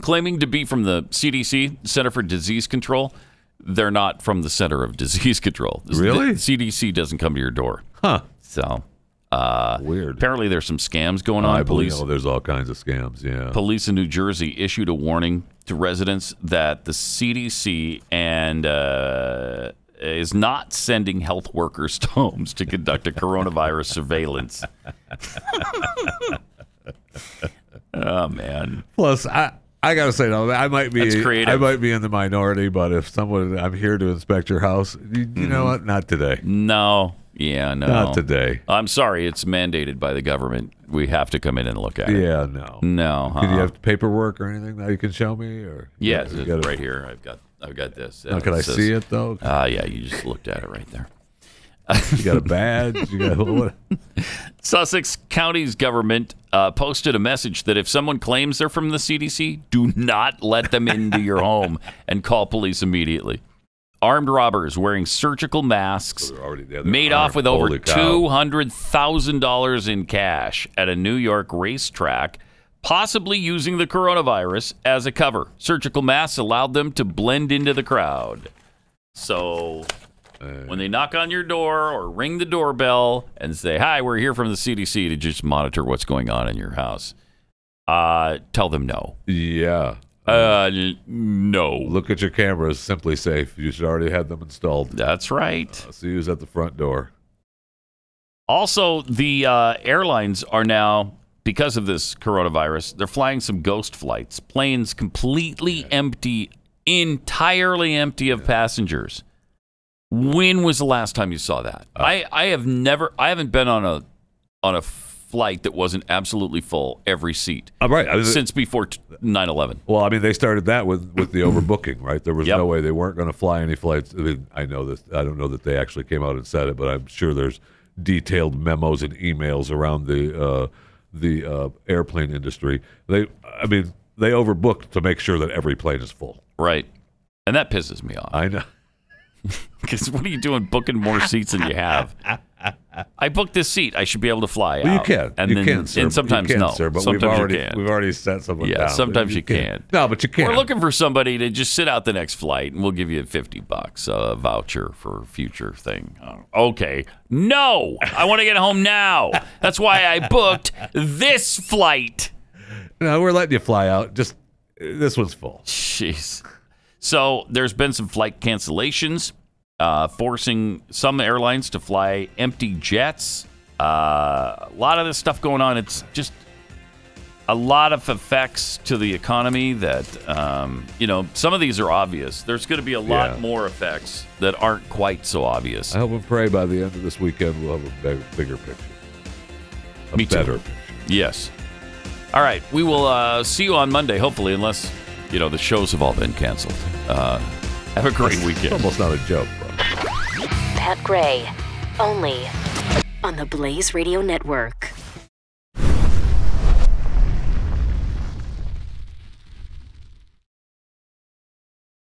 claiming to be from the CDC, Center for Disease Control, they're not from the Center of Disease Control. Really? The CDC doesn't come to your door. Huh. So, weird. Apparently there's some scams going on. I believe there's all kinds of scams, yeah. Police in New Jersey issued a warning to residents that the CDC is not sending health workers to homes to conduct a coronavirus surveillance. Oh, man. Plus, I I gotta say though, I might be That's creative. I might be in the minority, but if someone I'm here to inspect your house, you know what? Not today. No. Yeah, no. Not today. I'm sorry, it's mandated by the government. We have to come in and look at it. Yeah, no. No. Do you have paperwork or anything that you can show me? Or yes, it's right here. I've got this. Now, can I see it though? Yeah, you just looked at it right there. You got a badge? You got what? Sussex County's government posted a message that if someone claims they're from the CDC, do not let them into your home and call police immediately. Armed robbers wearing surgical masks made off with over $200,000 in cash at a New York racetrack, possibly using the coronavirus as a cover. Surgical masks allowed them to blend into the crowd. So when they knock on your door or ring the doorbell and say, "Hi, we're here from the CDC to just monitor what's going on in your house," tell them no. Yeah. No. Look at your cameras. Simply Safe. You should already have them installed. That's right. See who's at the front door. Also, the airlines are now, because of this coronavirus, they're flying some ghost flights. Planes completely empty, entirely empty of passengers. When was the last time you saw that? I haven't been on a flight that wasn't absolutely full, every seat. Right. Since before 9/11. Well, I mean, they started that with the overbooking, right? There was no way they weren't going to fly any flights. I mean, I know this. I don't know that they actually came out and said it, but I'm sure there's detailed memos and emails around the airplane industry. They overbooked to make sure that every plane is full. Right. And that pisses me off. I know. Because what are you doing booking more seats than you have? I booked this seat. I should be able to fly Well, out. you can. And you then, can, sir. And sometimes you can, no. Sir, but sometimes we've already sent someone down. Yeah, sometimes you can't. No, but you can. We're looking for somebody to just sit out the next flight, and we'll give you $50 a voucher for a future thing. Okay. No, I want to get home now. That's why I booked this flight. No, we're letting you fly out. Just this one's full. Jeez. So there's been some flight cancellations, forcing some airlines to fly empty jets. A lot of this stuff going on. It's just a lot of effects to the economy that, some of these are obvious. There's going to be a lot more effects that aren't quite so obvious. I hope and pray by the end of this weekend we'll have a bigger picture. Me too. Better picture. Yes. All right. We will see you on Monday, hopefully, unless, the shows have all been canceled. Have a great weekend. It's almost not a joke, bro. Pat Gray, only on the Blaze Radio Network.